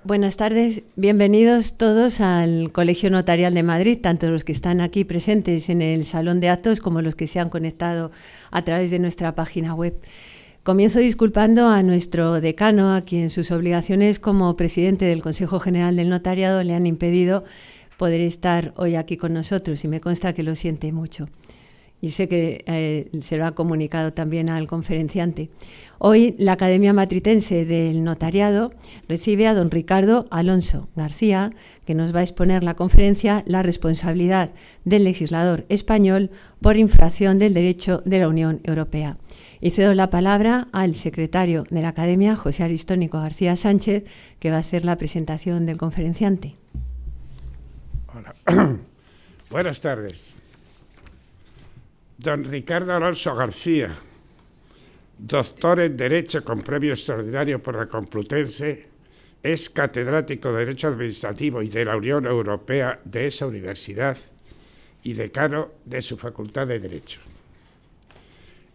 Buenas tardes, bienvenidos todos al Colegio Notarial de Madrid, tanto los que están aquí presentes en el Salón de Actos como los que se han conectado a través de nuestra página web. Comienzo disculpando a nuestro decano, a quien sus obligaciones como presidente del Consejo General del Notariado le han impedido poder estar hoy aquí con nosotros, y me consta que lo siente mucho. Y sé que se lo ha comunicado también al conferenciante. Hoy la Academia Matritense del Notariado recibe a don Ricardo Alonso García, que nos va a exponer la conferencia La responsabilidad del legislador español por infracción del derecho de la Unión Europea. Y cedo la palabra al secretario de la Academia, José Aristónico García Sánchez, que va a hacer la presentación del conferenciante. Hola. Buenas tardes. Don Ricardo Alonso García, doctor en Derecho con premio extraordinario por la Complutense, es catedrático de Derecho Administrativo y de la Unión Europea de esa universidad y decano de su Facultad de Derecho.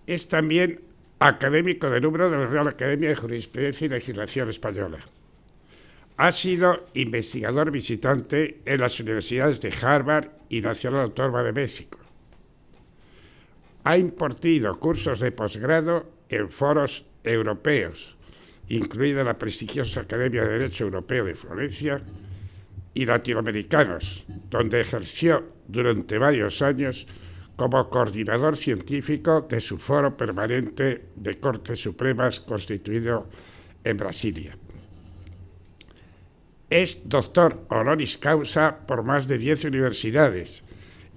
Es también académico de número de la Real Academia de Jurisprudencia y Legislación Española. Ha sido investigador visitante en las universidades de Harvard y Nacional Autónoma de México. Ha impartido cursos de posgrado en foros europeos, incluida la prestigiosa Academia de Derecho Europeo de Florencia, y latinoamericanos, donde ejerció durante varios años como coordinador científico de su foro permanente de Cortes Supremas constituido en Brasilia. Es doctor honoris causa por más de 10 universidades,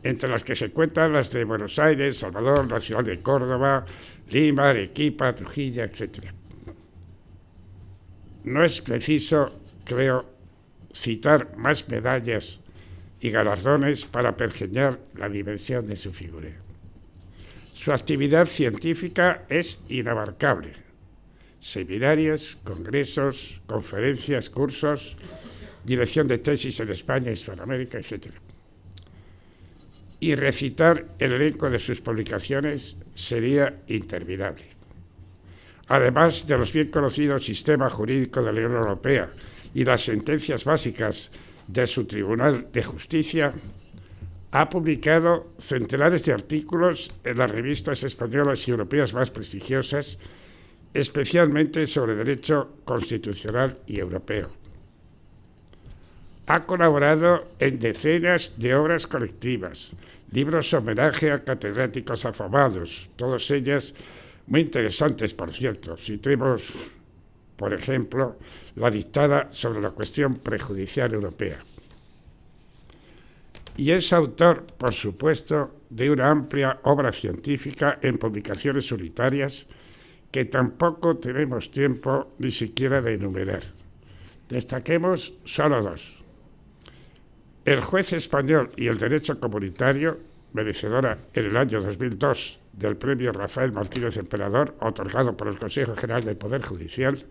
entre las que se cuentan las de Buenos Aires, Salvador, Nacional de Córdoba, Lima, Arequipa, Trujillo, etc. No es preciso, creo, citar más medallas y galardones para pergeñar la dimensión de su figura. Su actividad científica es inabarcable. Seminarios, congresos, conferencias, cursos, dirección de tesis en España, Hispanoamérica, etc. Y recitar el elenco de sus publicaciones sería interminable. Además de los bien conocidos sistemas jurídicos de la Unión Europea y las sentencias básicas de su Tribunal de Justicia, ha publicado centenares de artículos en las revistas españolas y europeas más prestigiosas, especialmente sobre derecho constitucional y europeo. Ha colaborado en decenas de obras colectivas, libros homenaje a catedráticos afamados, todas ellas muy interesantes, por cierto. Citemos, por ejemplo, la dictada sobre la cuestión prejudicial europea. Y es autor, por supuesto, de una amplia obra científica en publicaciones unitarias que tampoco tenemos tiempo ni siquiera de enumerar. Destaquemos solo dos. El juez español y el derecho comunitario, merecedora en el año 2002 del premio Rafael Martínez Emperador, otorgado por el Consejo General del Poder Judicial,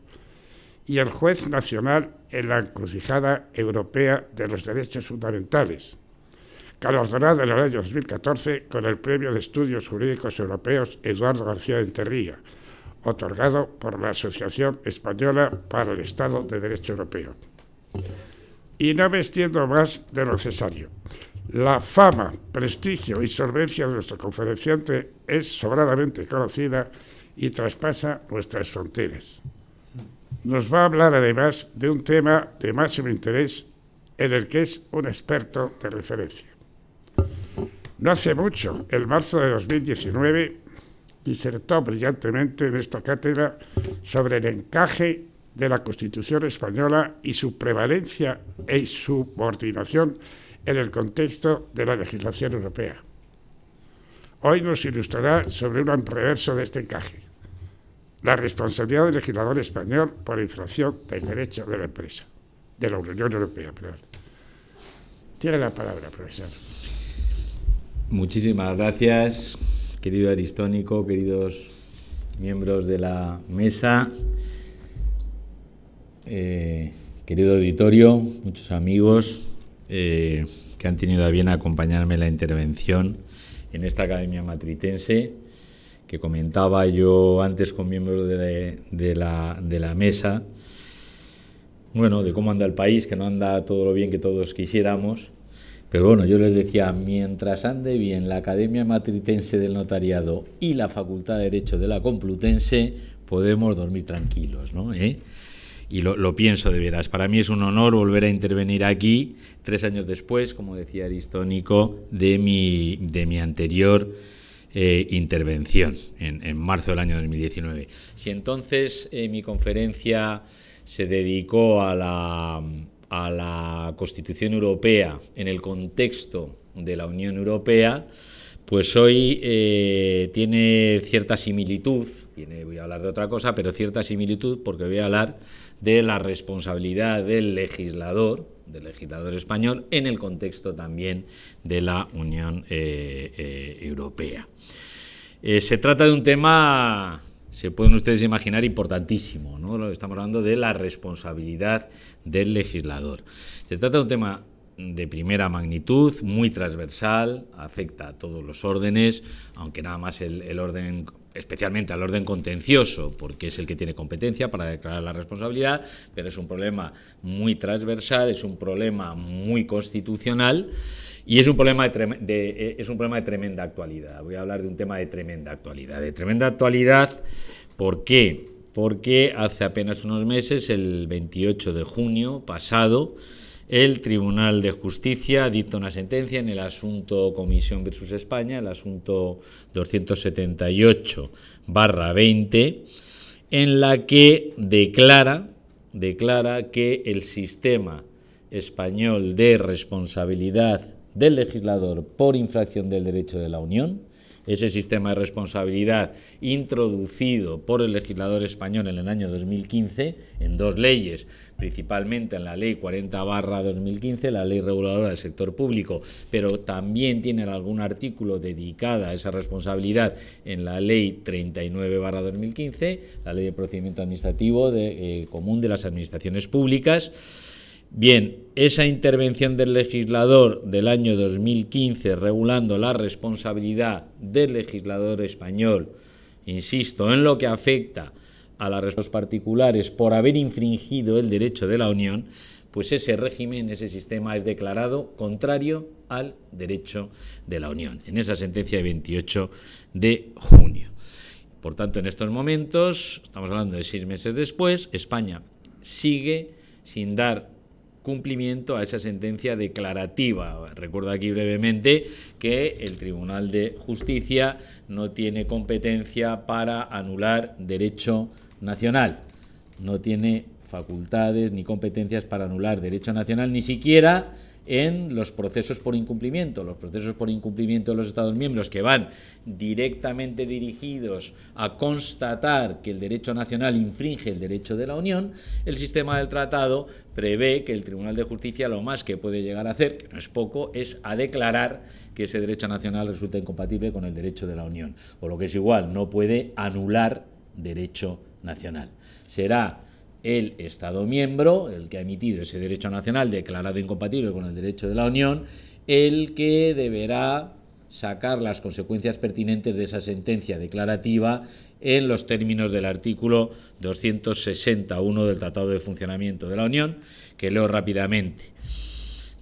y el juez nacional en la encrucijada europea de los derechos fundamentales, galardonado en el año 2014 con el premio de Estudios Jurídicos Europeos Eduardo García de Enterría, otorgado por la Asociación Española para el Estado de Derecho Europeo. Y no me extiendo más de lo necesario. La fama, prestigio y solvencia de nuestro conferenciante es sobradamente conocida y traspasa nuestras fronteras. Nos va a hablar además de un tema de máximo interés en el que es un experto de referencia. No hace mucho, en marzo de 2019, disertó brillantemente en esta cátedra sobre el encaje de la Constitución española y su prevalencia e subordinación en el contexto de la legislación europea. Hoy nos ilustrará sobre un reverso de este encaje: la responsabilidad del legislador español por infracción del derecho de la empresa, de la Unión Europea. Perdón. Tiene la palabra, profesor. Muchísimas gracias, querido Aristónico, queridos miembros de la mesa, querido auditorio, muchos amigos que han tenido a bien acompañarme en la intervención en esta Academia Matritense, que comentaba yo antes con miembros de la mesa, bueno, de cómo anda el país, que no anda todo lo bien que todos quisiéramos. Pero bueno, yo les decía, mientras ande bien la Academia Matritense del Notariado y la Facultad de Derecho de la Complutense, podemos dormir tranquilos, ¿no? Y lo pienso de veras. Para mí es un honor volver a intervenir aquí 3 años después, como decía Aristónico, de mi anterior intervención en marzo del año 2019. Si entonces mi conferencia se dedicó a la Constitución Europea en el contexto de la Unión Europea, pues hoy tiene cierta similitud, voy a hablar de otra cosa, pero cierta similitud, porque voy a hablar de la responsabilidad del legislador español en el contexto también de la Unión Europea. Se trata de un tema, se pueden ustedes imaginar, importantísimo, ¿no? Estamos hablando de la responsabilidad del legislador. Se trata de un tema de primera magnitud, muy transversal, afecta a todos los órdenes, aunque nada más el orden, especialmente al orden contencioso, porque es el que tiene competencia para declarar la responsabilidad, pero es un problema muy transversal, es un problema muy constitucional y es un problema de tremenda actualidad. Voy a hablar de un tema de tremenda actualidad. De tremenda actualidad, ¿por qué? Porque hace apenas unos meses, el 28 de junio pasado, el Tribunal de Justicia dicta una sentencia en el asunto Comisión versus España, el asunto 278/20, en la que declara que el sistema español de responsabilidad del legislador por infracción del derecho de la Unión, ese sistema de responsabilidad introducido por el legislador español en el año 2015 en 2 leyes, principalmente en la Ley 40/2015, la Ley Reguladora del Sector Público, pero también tiene algún artículo dedicado a esa responsabilidad en la Ley 39/2015, la Ley de Procedimiento Administrativo Común de las Administraciones Públicas. Bien, esa intervención del legislador del año 2015 regulando la responsabilidad del legislador español, insisto, en lo que afecta a las responsables particulares por haber infringido el derecho de la Unión, pues ese régimen, ese sistema es declarado contrario al derecho de la Unión, en esa sentencia de 28 de junio. Por tanto, en estos momentos, estamos hablando de 6 meses después, España sigue sin dar cumplimiento a esa sentencia declarativa. Recuerdo aquí brevemente que el Tribunal de Justicia no tiene competencia para anular derecho nacional, no tiene facultades ni competencias para anular derecho nacional, ni siquiera en los procesos por incumplimiento. Los procesos por incumplimiento de los Estados miembros, que van directamente dirigidos a constatar que el derecho nacional infringe el derecho de la Unión, el sistema del tratado prevé que el Tribunal de Justicia lo más que puede llegar a hacer, que no es poco, es a declarar que ese derecho nacional resulta incompatible con el derecho de la Unión, o lo que es igual, no puede anular derecho nacional. Será el Estado miembro, el que ha emitido ese derecho nacional declarado incompatible con el derecho de la Unión, el que deberá sacar las consecuencias pertinentes de esa sentencia declarativa en los términos del artículo 261 del Tratado de Funcionamiento de la Unión, que leo rápidamente.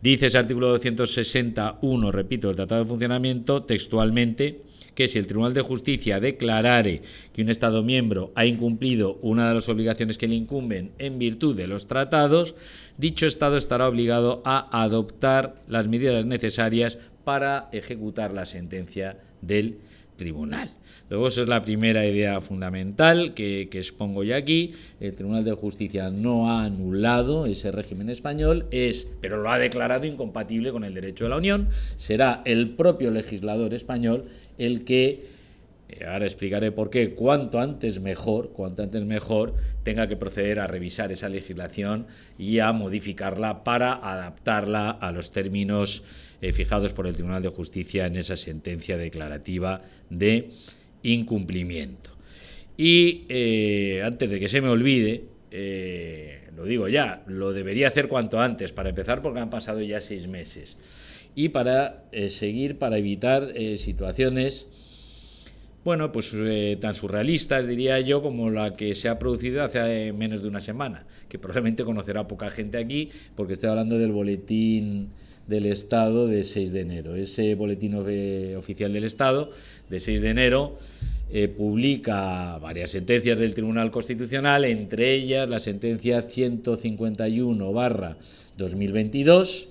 Dice ese artículo 261, repito, del Tratado de Funcionamiento, textualmente, que si el Tribunal de Justicia declarare que un Estado miembro ha incumplido una de las obligaciones que le incumben en virtud de los tratados, dicho Estado estará obligado a adoptar las medidas necesarias para ejecutar la sentencia del Tribunal. Luego, esa es la primera idea fundamental que expongo ya aquí. El Tribunal de Justicia no ha anulado ese régimen español, pero lo ha declarado incompatible con el derecho de la Unión. Será el propio legislador español el que, ahora explicaré por qué, cuanto antes mejor, tenga que proceder a revisar esa legislación y a modificarla para adaptarla a los términos fijados por el Tribunal de Justicia en esa sentencia declarativa de incumplimiento. Y antes de que se me olvide, lo digo ya, lo debería hacer cuanto antes, para empezar porque han pasado ya 6 meses, y para seguir, para evitar situaciones bueno, pues tan surrealistas, diría yo, como la que se ha producido hace menos de una semana, que probablemente conocerá poca gente aquí, porque estoy hablando del boletín del Estado de 6 de enero. Ese boletín oficial del Estado de 6 de enero publica varias sentencias del Tribunal Constitucional, entre ellas la sentencia 151/2022,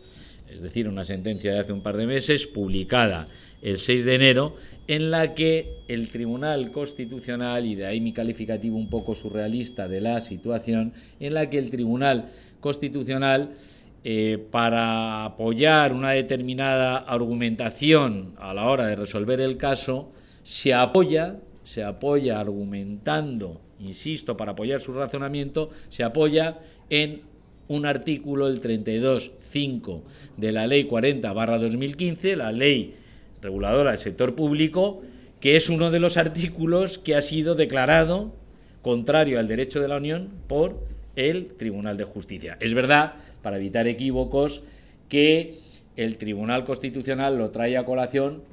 es decir, una sentencia de hace un par de meses, publicada el 6 de enero, en la que el Tribunal Constitucional, y de ahí mi calificativo un poco surrealista de la situación, en la que el Tribunal Constitucional, para apoyar una determinada argumentación a la hora de resolver el caso, se apoya argumentando, insisto, para apoyar su razonamiento, se apoya en un artículo, el 32.5 de la Ley 40/2015, la Ley Reguladora del Sector Público, que es uno de los artículos que ha sido declarado contrario al derecho de la Unión por el Tribunal de Justicia. Es verdad, para evitar equívocos, que el Tribunal Constitucional lo trae a colación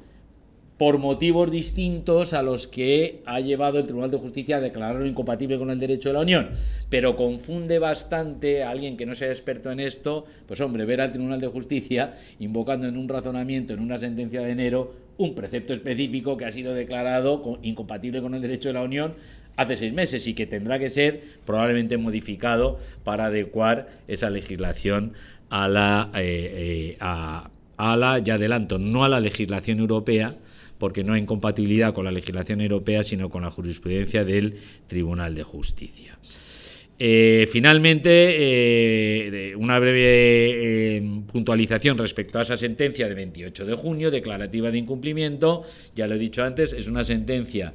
por motivos distintos a los que ha llevado el Tribunal de Justicia a declararlo incompatible con el derecho de la Unión, pero confunde bastante a alguien que no sea experto en esto, pues hombre, ver al Tribunal de Justicia invocando en un razonamiento, en una sentencia de enero, un precepto específico que ha sido declarado incompatible con el derecho de la Unión hace 6 meses y que tendrá que ser probablemente modificado para adecuar esa legislación a la, ya adelanto, no a la legislación europea, porque no hay incompatibilidad con la legislación europea, sino con la jurisprudencia del Tribunal de Justicia. Finalmente, una breve puntualización respecto a esa sentencia de 28 de junio, declarativa de incumplimiento. Ya lo he dicho antes, es una sentencia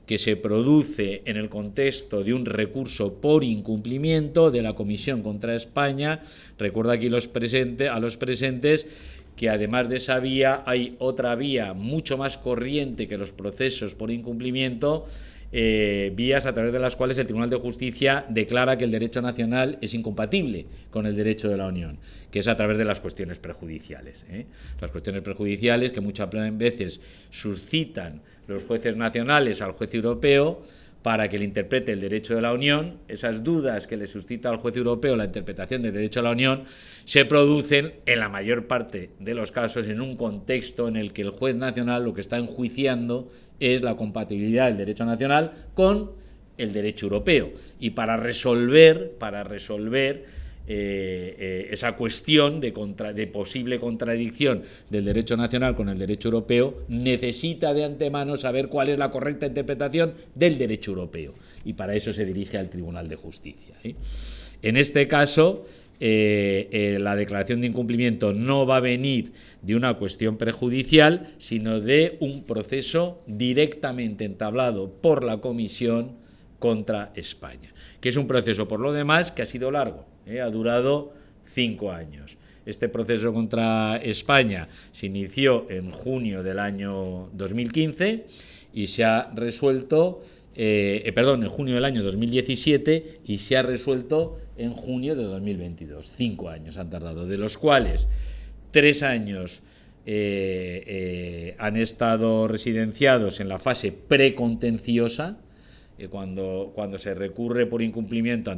que se produce en el contexto de un recurso por incumplimiento de la Comisión contra España. Recuerdo aquí a los presentes que además de esa vía hay otra vía mucho más corriente que los procesos por incumplimiento, vías a través de las cuales el Tribunal de Justicia declara que el derecho nacional es incompatible con el derecho de la Unión, que es a través de las cuestiones prejudiciales. Las cuestiones prejudiciales que muchas veces suscitan los jueces nacionales al juez europeo para que le interprete el derecho de la Unión. Esas dudas que le suscita al juez europeo la interpretación del derecho de la Unión se producen en la mayor parte de los casos en un contexto en el que el juez nacional lo que está enjuiciando es la compatibilidad del derecho nacional con el derecho europeo. Y para resolver esa cuestión de posible contradicción del derecho nacional con el derecho europeo, necesita de antemano saber cuál es la correcta interpretación del derecho europeo, y para eso se dirige al Tribunal de Justicia. En este caso, la declaración de incumplimiento no va a venir de una cuestión prejudicial, sino de un proceso directamente entablado por la Comisión contra España, que es un proceso, por lo demás, que ha sido largo. Ha durado 5 años. Este proceso contra España se inició en junio del año 2015 y se ha resuelto, en junio del año 2017 y se ha resuelto en junio de 2022. 5 años han tardado, de los cuales 3 años han estado residenciados en la fase precontenciosa. Cuando se recurre por incumplimiento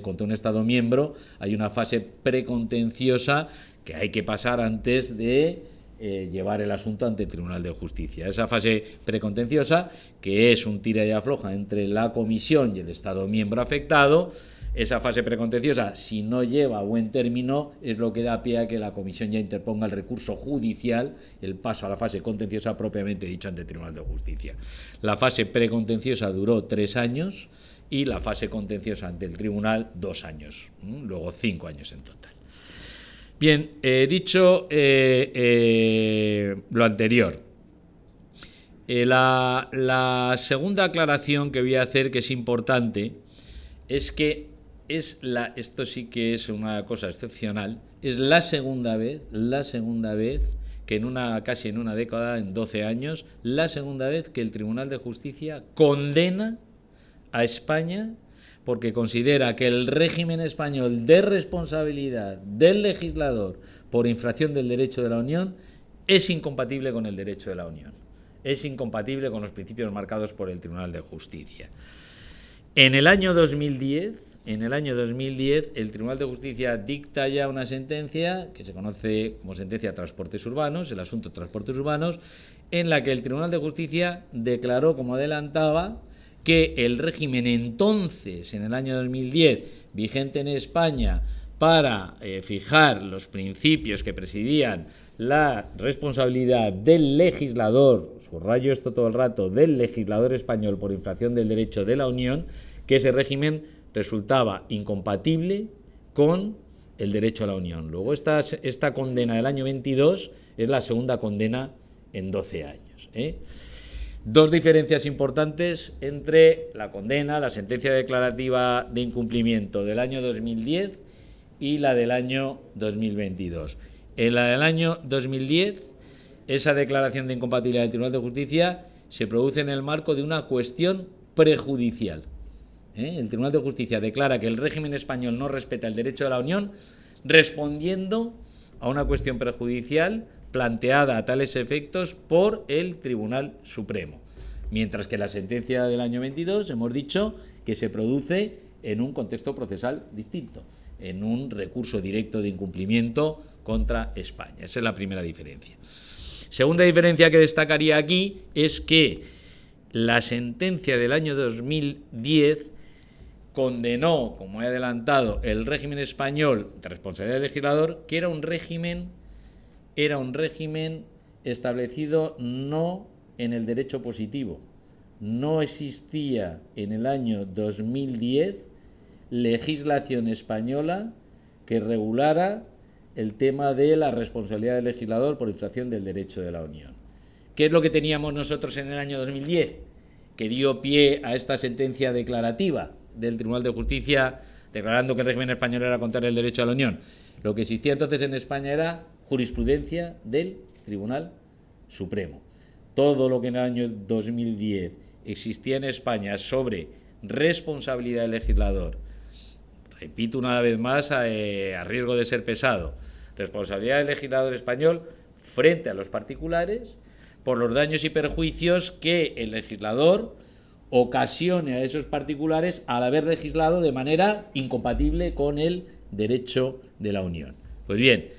contra un Estado miembro, hay una fase precontenciosa que hay que pasar antes de llevar el asunto ante el Tribunal de Justicia. Esa fase precontenciosa, que es un tira y afloja entre la Comisión y el Estado miembro afectado, esa fase precontenciosa, si no lleva a buen término, es lo que da pie a que la Comisión ya interponga el recurso judicial, el paso a la fase contenciosa propiamente dicho ante el Tribunal de Justicia. La fase precontenciosa duró 3 años y la fase contenciosa ante el Tribunal 2 años, luego 5 años en total. Bien, dicho lo anterior, la segunda aclaración que voy a hacer, que es importante, es que esto sí que es una cosa excepcional, es la segunda vez que casi en una década, en 12 años, la segunda vez que el Tribunal de Justicia condena a España porque considera que el régimen español de responsabilidad del legislador por infracción del derecho de la Unión es incompatible con el derecho de la Unión. es incompatible con los principios marcados por el Tribunal de Justicia. En el año 2010, el Tribunal de Justicia dicta ya una sentencia que se conoce como sentencia de transportes urbanos, el asunto de transportes urbanos, en la que el Tribunal de Justicia declaró, como adelantaba, que el régimen entonces, en el año 2010, vigente en España para fijar los principios que presidían la responsabilidad del legislador, subrayo esto todo el rato, del legislador español por infracción del derecho de la Unión, que ese régimen resultaba incompatible con el derecho a la Unión. Luego esta condena del año 22 es la segunda condena en 12 años. Dos diferencias importantes entre la condena, la sentencia declarativa de incumplimiento del año 2010 y la del año 2022. En la del año 2010, esa declaración de incompatibilidad del Tribunal de Justicia se produce en el marco de una cuestión prejudicial. El Tribunal de Justicia declara que el régimen español no respeta el derecho de la Unión, respondiendo a una cuestión prejudicial planteada a tales efectos por el Tribunal Supremo. Mientras que la sentencia del año 22 hemos dicho que se produce en un contexto procesal distinto, en un recurso directo de incumplimiento contra España. Esa es la primera diferencia. Segunda diferencia que destacaría aquí es que la sentencia del año 2010 condenó, como he adelantado, el régimen español de responsabilidad del legislador, que era un régimen establecido no en el derecho positivo. No existía en el año 2010 legislación española que regulara el tema de la responsabilidad del legislador por infracción del derecho de la Unión. ¿Qué es lo que teníamos nosotros en el año 2010? Que dio pie a esta sentencia declarativa del Tribunal de Justicia declarando que el régimen español era contrario al derecho a la Unión. Lo que existía entonces en España era jurisprudencia del Tribunal Supremo. Todo lo que en el año 2010 existía en España sobre responsabilidad del legislador, repito una vez más a riesgo de ser pesado, responsabilidad del legislador español frente a los particulares por los daños y perjuicios que el legislador ocasione a esos particulares al haber legislado de manera incompatible con el derecho de la Unión. Pues bien,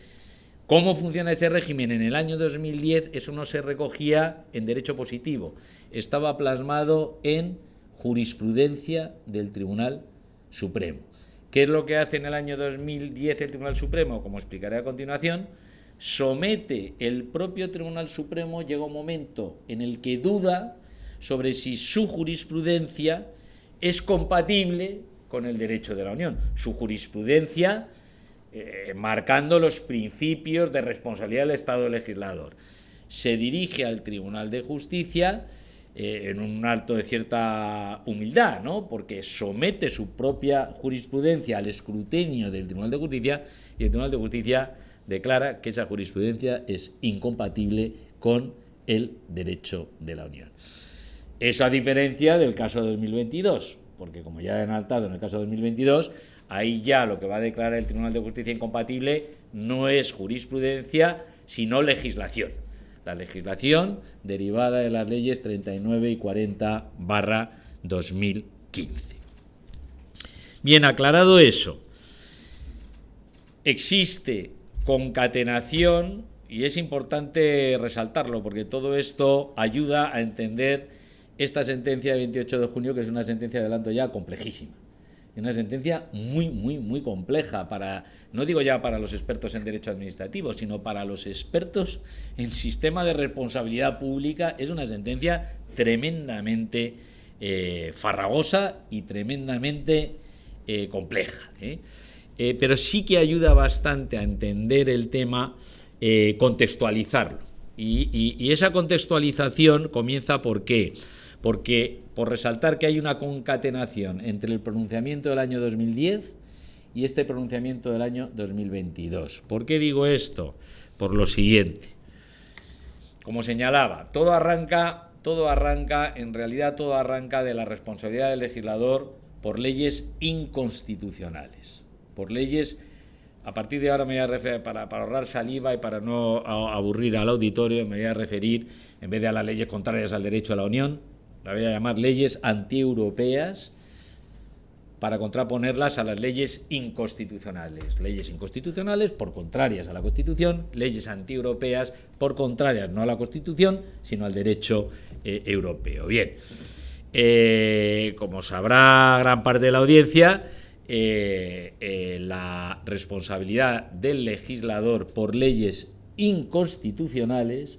¿cómo funciona ese régimen? En el año 2010 eso no se recogía en derecho positivo, estaba plasmado en jurisprudencia del Tribunal Supremo. ¿Qué es lo que hace en el año 2010 el Tribunal Supremo? Como explicaré a continuación, somete el propio Tribunal Supremo, llega un momento en el que duda sobre si su jurisprudencia es compatible con el derecho de la Unión. Su jurisprudencia marcando los principios de responsabilidad del Estado legislador. Se dirige al Tribunal de Justicia en un acto de cierta humildad, ¿no? Porque somete su propia jurisprudencia al escrutinio del Tribunal de Justicia y el Tribunal de Justicia declara que esa jurisprudencia es incompatible con el derecho de la Unión. Eso a diferencia del caso 2022, porque como ya he adelantado en el caso 2022, ahí ya lo que va a declarar el Tribunal de Justicia incompatible no es jurisprudencia, sino legislación. La legislación derivada de las leyes 39 y 40/2015. Bien, aclarado eso, existe concatenación, y es importante resaltarlo porque todo esto ayuda a entender esta sentencia de 28 de junio, que es una sentencia, adelanto ya, complejísima. Es una sentencia muy compleja, no digo ya para los expertos en derecho administrativo, sino para los expertos en sistema de responsabilidad pública. Es una sentencia tremendamente farragosa y tremendamente compleja. Pero sí que ayuda bastante a entender el tema, contextualizarlo. Y esa contextualización comienza ¿por qué? Porque por resaltar que hay una concatenación entre el pronunciamiento del año 2010 y este pronunciamiento del año 2022. ¿Por qué digo esto? Por lo siguiente. Como señalaba, todo arranca, en realidad todo arranca de la responsabilidad del legislador por leyes inconstitucionales, por leyes A partir de ahora me voy a referir, para ahorrar saliva y para no aburrir al auditorio, me voy a referir, en vez de a las leyes contrarias al derecho de la Unión, la voy a llamar leyes antieuropeas, para contraponerlas a las leyes inconstitucionales. Leyes inconstitucionales por contrarias a la Constitución, leyes antieuropeas por contrarias no a la Constitución, sino al derecho europeo. Bien, como sabrá gran parte de la audiencia, la responsabilidad del legislador por leyes inconstitucionales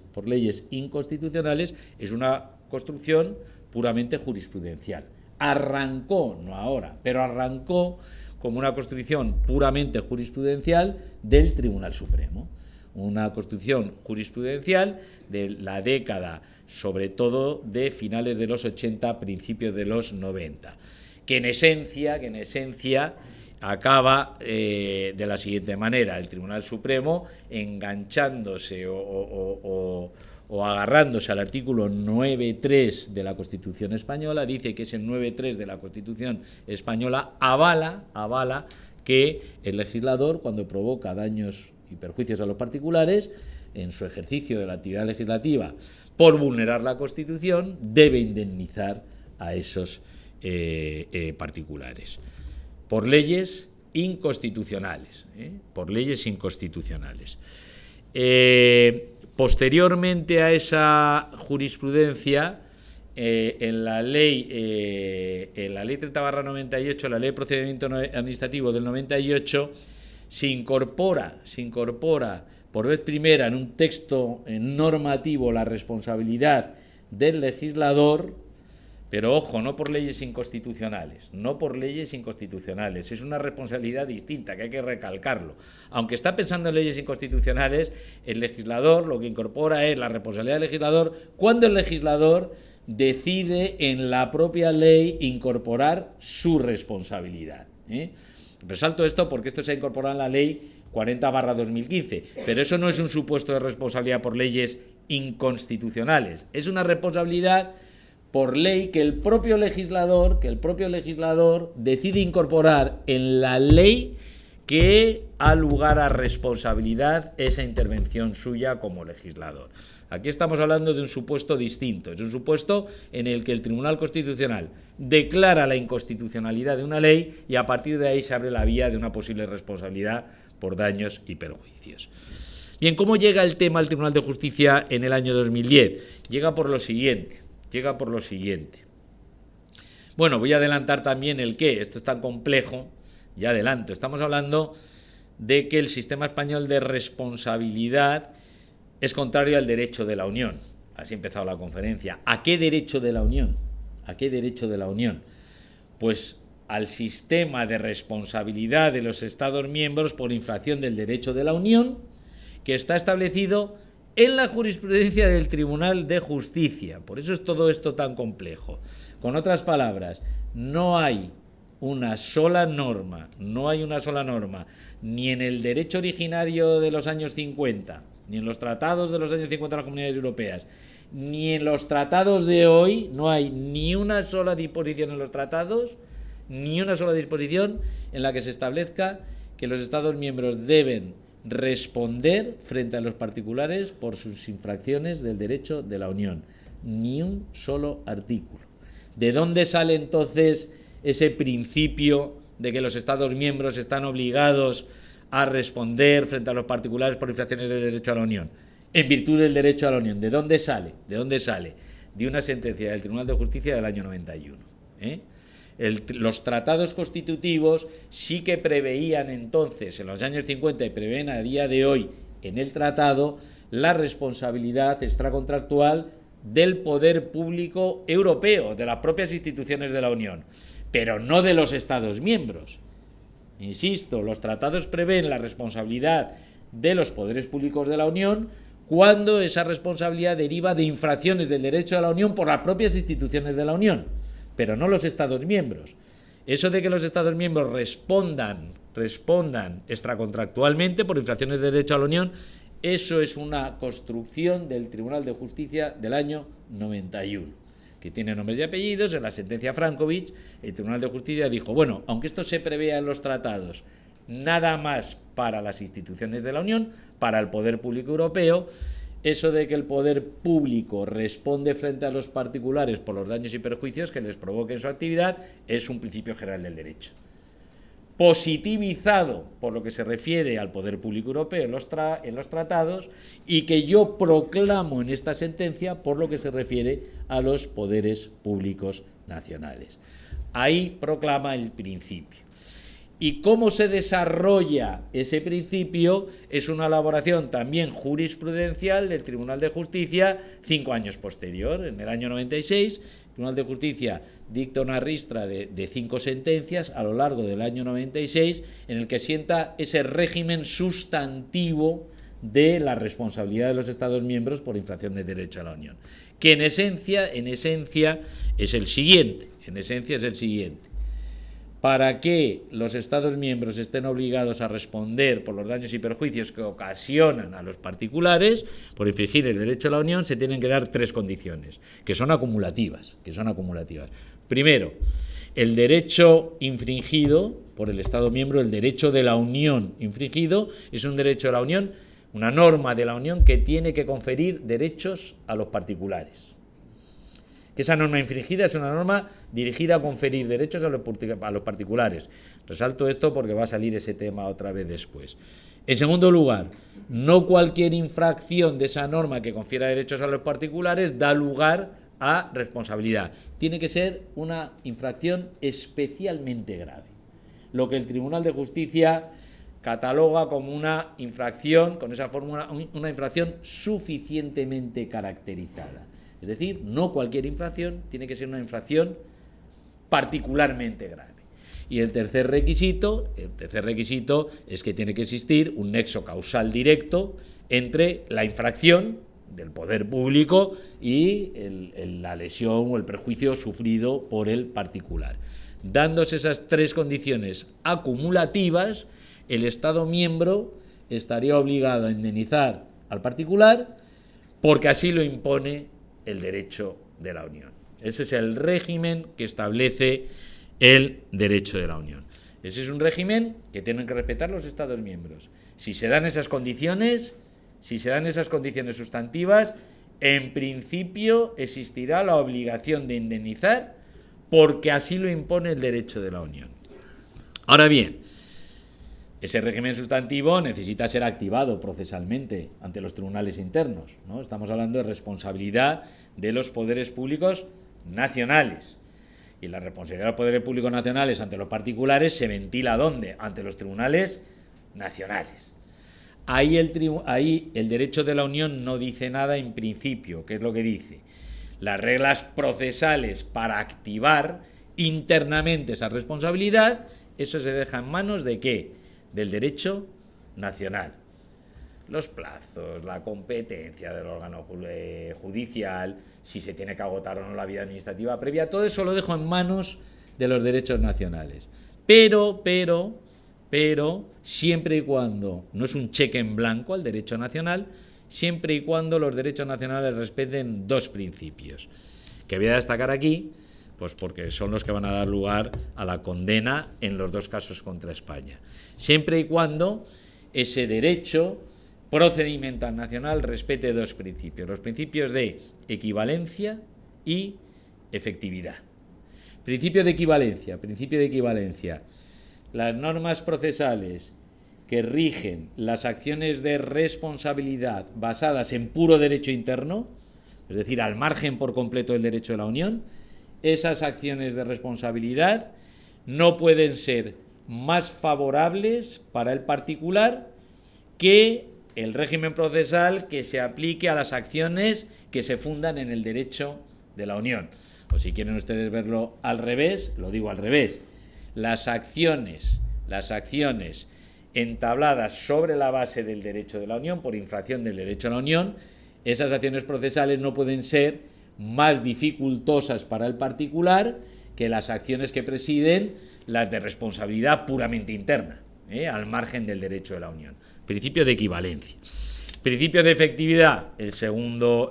es una construcción puramente jurisprudencial. Arrancó, no ahora, pero arrancó como una construcción puramente jurisprudencial del Tribunal Supremo. Una construcción jurisprudencial de la década, sobre todo de finales de los 80, principios de los 90, que en esencia acaba de la siguiente manera: el Tribunal Supremo, enganchándose o agarrándose al artículo 9.3 de la Constitución española, dice que ese 9.3 de la Constitución española avala que el legislador, cuando provoca daños y perjuicios a los particulares en su ejercicio de la actividad legislativa por vulnerar la Constitución, debe indemnizar a esos particulares por leyes inconstitucionales. Posteriormente a esa jurisprudencia, en la ley 30/98, la ley de procedimiento administrativo del 98, se incorpora por vez primera en un texto normativo la responsabilidad del legislador, pero ojo, no por leyes inconstitucionales, es una responsabilidad distinta, que hay que recalcarlo. Aunque está pensando en leyes inconstitucionales, el legislador lo que incorpora es la responsabilidad del legislador cuando el legislador decide en la propia ley incorporar su responsabilidad. Resalto esto porque esto se ha incorporado en la ley 40/2015, pero eso no es un supuesto de responsabilidad por leyes inconstitucionales, es una responsabilidad por ley que el propio legislador decide incorporar en la ley que ha lugar a responsabilidad esa intervención suya como legislador. Aquí estamos hablando de un supuesto distinto, es un supuesto en el que el Tribunal Constitucional declara la inconstitucionalidad de una ley y a partir de ahí se abre la vía de una posible responsabilidad por daños y perjuicios. Bien, ¿cómo llega el tema al Tribunal de Justicia en el año 2010? Llega por lo siguiente. Bueno, voy a adelantar también el qué. Esto es tan complejo, ya adelanto. Estamos hablando de que el sistema español de responsabilidad es contrario al derecho de la Unión. Así ha empezado la conferencia. ¿A qué derecho de la Unión? Pues al sistema de responsabilidad de los Estados miembros por infracción del derecho de la Unión, que está establecido en la jurisprudencia del Tribunal de Justicia. Por eso es todo esto tan complejo. Con otras palabras, no hay una sola norma, ni en el derecho originario de los años 50, ni en los tratados de los años 50 de las Comunidades Europeas, ni en los tratados de hoy, no hay ni una sola disposición en los tratados, ni una sola disposición en la que se establezca que los Estados miembros deben responder frente a los particulares por sus infracciones del derecho de la Unión. Ni un solo artículo. ¿De dónde sale entonces ese principio de que los Estados miembros están obligados a responder frente a los particulares por infracciones del derecho a la Unión? En virtud del derecho a la Unión. ¿De dónde sale? De una sentencia del Tribunal de Justicia del año 91. Los tratados constitutivos sí que preveían entonces, en los años 50, y prevén a día de hoy en el tratado, la responsabilidad extracontractual del poder público europeo, de las propias instituciones de la Unión, pero no de los Estados miembros. Insisto, los tratados prevén la responsabilidad de los poderes públicos de la Unión cuando esa responsabilidad deriva de infracciones del derecho de la Unión por las propias instituciones de la Unión, pero no los Estados miembros. Eso de que los Estados miembros respondan extracontractualmente por infracciones de derecho a la Unión, eso es una construcción del Tribunal de Justicia del año 91, que tiene nombres y apellidos. En la sentencia Frankovich, el Tribunal de Justicia dijo, bueno, aunque esto se prevea en los tratados, nada más para las instituciones de la Unión, para el poder público europeo. Eso de que el poder público responde frente a los particulares por los daños y perjuicios que les provoquen su actividad es un principio general del derecho. Positivizado por lo que se refiere al poder público europeo en los tratados, y que yo proclamo en esta sentencia por lo que se refiere a los poderes públicos nacionales. Ahí proclama el principio. Y cómo se desarrolla ese principio es una elaboración también jurisprudencial del Tribunal de Justicia 5 años posterior. En el año 96, el Tribunal de Justicia dicta una ristra de 5 sentencias a lo largo del año 96 en el que sienta ese régimen sustantivo de la responsabilidad de los Estados miembros por infracción de derecho a la Unión, que en esencia es el siguiente. Para que los Estados miembros estén obligados a responder por los daños y perjuicios que ocasionan a los particulares por infringir el derecho a la Unión, se tienen que dar 3 condiciones, que son acumulativas. Primero, el derecho infringido por el Estado miembro, el derecho de la Unión infringido, es un derecho de la Unión, una norma de la Unión que tiene que conferir derechos a los particulares. Que esa norma infringida es una norma dirigida a conferir derechos a los particulares. Resalto esto porque va a salir ese tema otra vez después. En segundo lugar, no cualquier infracción de esa norma que confiera derechos a los particulares da lugar a responsabilidad. Tiene que ser una infracción especialmente grave, lo que el Tribunal de Justicia cataloga como una infracción, con esa fórmula, una infracción suficientemente caracterizada. Es decir, no cualquier infracción, tiene que ser una infracción particularmente grave. Y el tercer requisito es que tiene que existir un nexo causal directo entre la infracción del poder público y la lesión o el perjuicio sufrido por el particular. Dándose esas 3 condiciones acumulativas, el Estado miembro estaría obligado a indemnizar al particular porque así lo impone el derecho de la Unión. Ese es el régimen que establece el derecho de la Unión. Ese es un régimen que tienen que respetar los Estados miembros. Si se dan esas condiciones sustantivas, en principio existirá la obligación de indemnizar porque así lo impone el derecho de la Unión. Ahora bien, ese régimen sustantivo necesita ser activado procesalmente ante los tribunales internos, ¿no? Estamos hablando de responsabilidad de los poderes públicos nacionales. Y la responsabilidad de los poderes públicos nacionales ante los particulares se ventila ¿dónde? Ante los tribunales nacionales. Ahí el derecho de la Unión no dice nada en principio. ¿Qué es lo que dice? Las reglas procesales para activar internamente esa responsabilidad, eso se deja en manos ¿de qué? Del derecho nacional. Los plazos, la competencia del órgano judicial, si se tiene que agotar o no la vía administrativa previa, todo eso lo dejo en manos de los derechos nacionales. Pero, siempre y cuando no es un cheque en blanco al derecho nacional, siempre y cuando los derechos nacionales respeten 2 principios, que voy a destacar aquí, pues porque son los que van a dar lugar a la condena en los 2 casos contra España. Siempre y cuando ese derecho procedimental nacional respete 2 principios, los principios de equivalencia y efectividad. Principio de equivalencia. Las normas procesales que rigen las acciones de responsabilidad basadas en puro derecho interno, es decir, al margen por completo del derecho de la Unión, esas acciones de responsabilidad no pueden ser más favorables para el particular que el régimen procesal que se aplique a las acciones que se fundan en el derecho de la Unión. O si quieren ustedes verlo al revés, lo digo al revés. Las acciones entabladas sobre la base del derecho de la Unión, por infracción del derecho de la Unión, esas acciones procesales no pueden ser más dificultosas para el particular que las acciones que presiden las de responsabilidad puramente interna, al margen del derecho de la Unión. Principio de equivalencia. Principio de efectividad, el segundo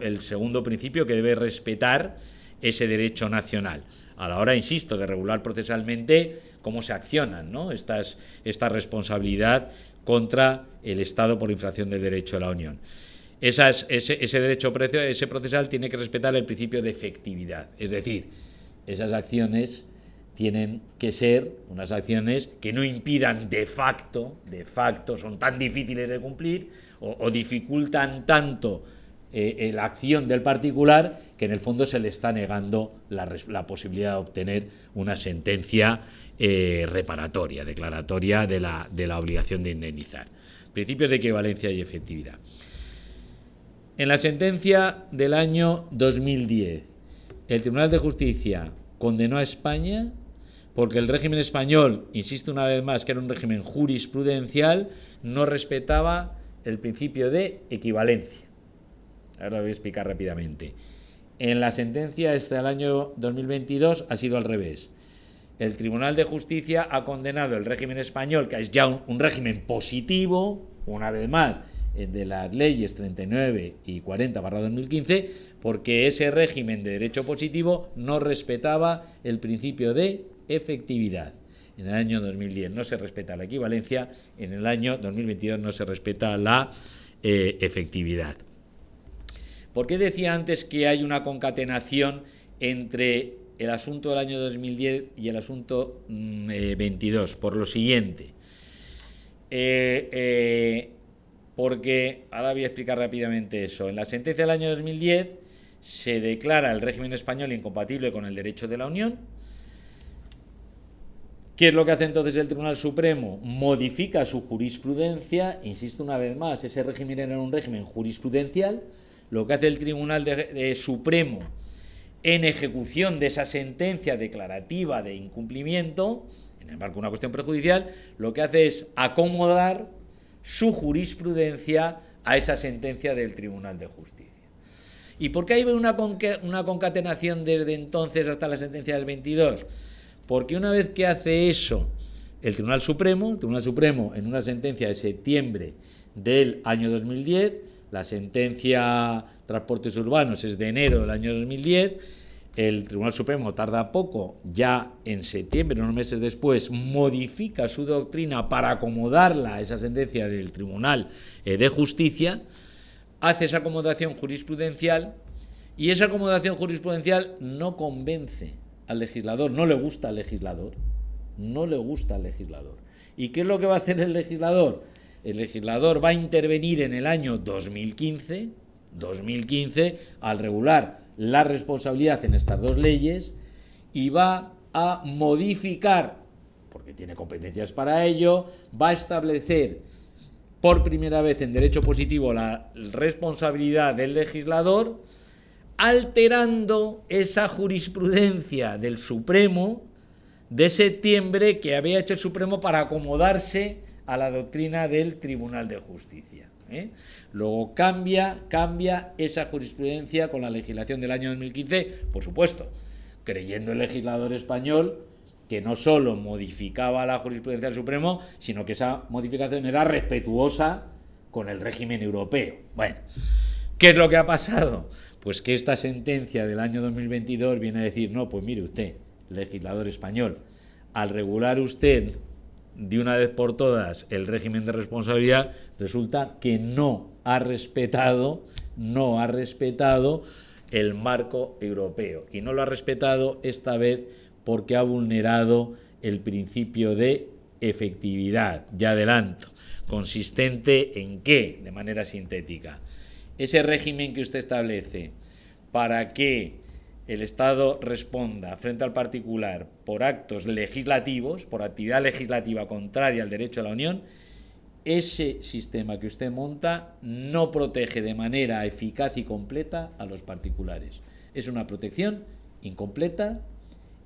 principio que debe respetar ese derecho nacional. A la hora, insisto, de regular procesalmente cómo se accionan, ¿no? esta responsabilidad contra el Estado por infracción del derecho de la Unión. Ese derecho procesal tiene que respetar el principio de efectividad, es decir, esas acciones tienen que ser unas acciones que no impidan de facto, son tan difíciles de cumplir o dificultan tanto la acción del particular que en el fondo se le está negando la posibilidad de obtener una sentencia reparatoria, declaratoria de la obligación de indemnizar. Principios de equivalencia y efectividad. En la sentencia del año 2010, el Tribunal de Justicia condenó a España porque el régimen español, insisto una vez más, que era un régimen jurisprudencial, no respetaba el principio de equivalencia. Ahora lo voy a explicar rápidamente. En la sentencia del año 2022 ha sido al revés. El Tribunal de Justicia ha condenado el régimen español, que es ya un régimen positivo, una vez más, de las leyes 39 y 40/2015, porque ese régimen de derecho positivo no respetaba el principio de efectividad. En el año 2010 no se respeta la equivalencia, en el año 2022 no se respeta la efectividad. ¿Por qué decía antes que hay una concatenación entre el asunto del año 2010 y el asunto 22? Por lo siguiente. Porque, ahora voy a explicar rápidamente eso. En la sentencia del año 2010 se declara el régimen español incompatible con el derecho de la Unión. ¿Qué es lo que hace entonces el Tribunal Supremo? Modifica su jurisprudencia. Insisto una vez más, ese régimen era un régimen jurisprudencial. Lo que hace el Tribunal Supremo en ejecución de esa sentencia declarativa de incumplimiento, en el marco de una cuestión prejudicial, lo que hace es acomodar su jurisprudencia a esa sentencia del Tribunal de Justicia. ¿Y por qué hay una concatenación desde entonces hasta la sentencia del 22? Porque una vez que hace eso el Tribunal Supremo en una sentencia de septiembre del año 2010, la sentencia Transportes Urbanos es de enero del año 2010, el Tribunal Supremo tarda poco, ya en septiembre, unos meses después, modifica su doctrina para acomodarla a esa sentencia del Tribunal de Justicia, hace esa acomodación jurisprudencial y esa acomodación jurisprudencial no convence al legislador, no le gusta al legislador. ¿Y qué es lo que va a hacer el legislador? El legislador va a intervenir en el año 2015 al regular la responsabilidad en estas dos leyes y va a modificar, porque tiene competencias para ello, va a establecer por primera vez en derecho positivo la responsabilidad del legislador, alterando esa jurisprudencia del Supremo de septiembre que había hecho el Supremo para acomodarse a la doctrina del Tribunal de Justicia. Luego cambia esa jurisprudencia con la legislación del año 2015, por supuesto, creyendo el legislador español que no solo modificaba la jurisprudencia del Supremo, sino que esa modificación era respetuosa con el régimen europeo. Bueno, ¿qué es lo que ha pasado? Pues que esta sentencia del año 2022 viene a decir, no, pues mire usted, legislador español, al regular usted de una vez por todas el régimen de responsabilidad, resulta que no ha respetado el marco europeo. Y no lo ha respetado esta vez porque ha vulnerado el principio de efectividad. Ya adelanto, consistente en qué, de manera sintética. Ese régimen que usted establece para que el Estado responda frente al particular por actos legislativos, por actividad legislativa contraria al derecho de la Unión, ese sistema que usted monta no protege de manera eficaz y completa a los particulares. Es una protección incompleta,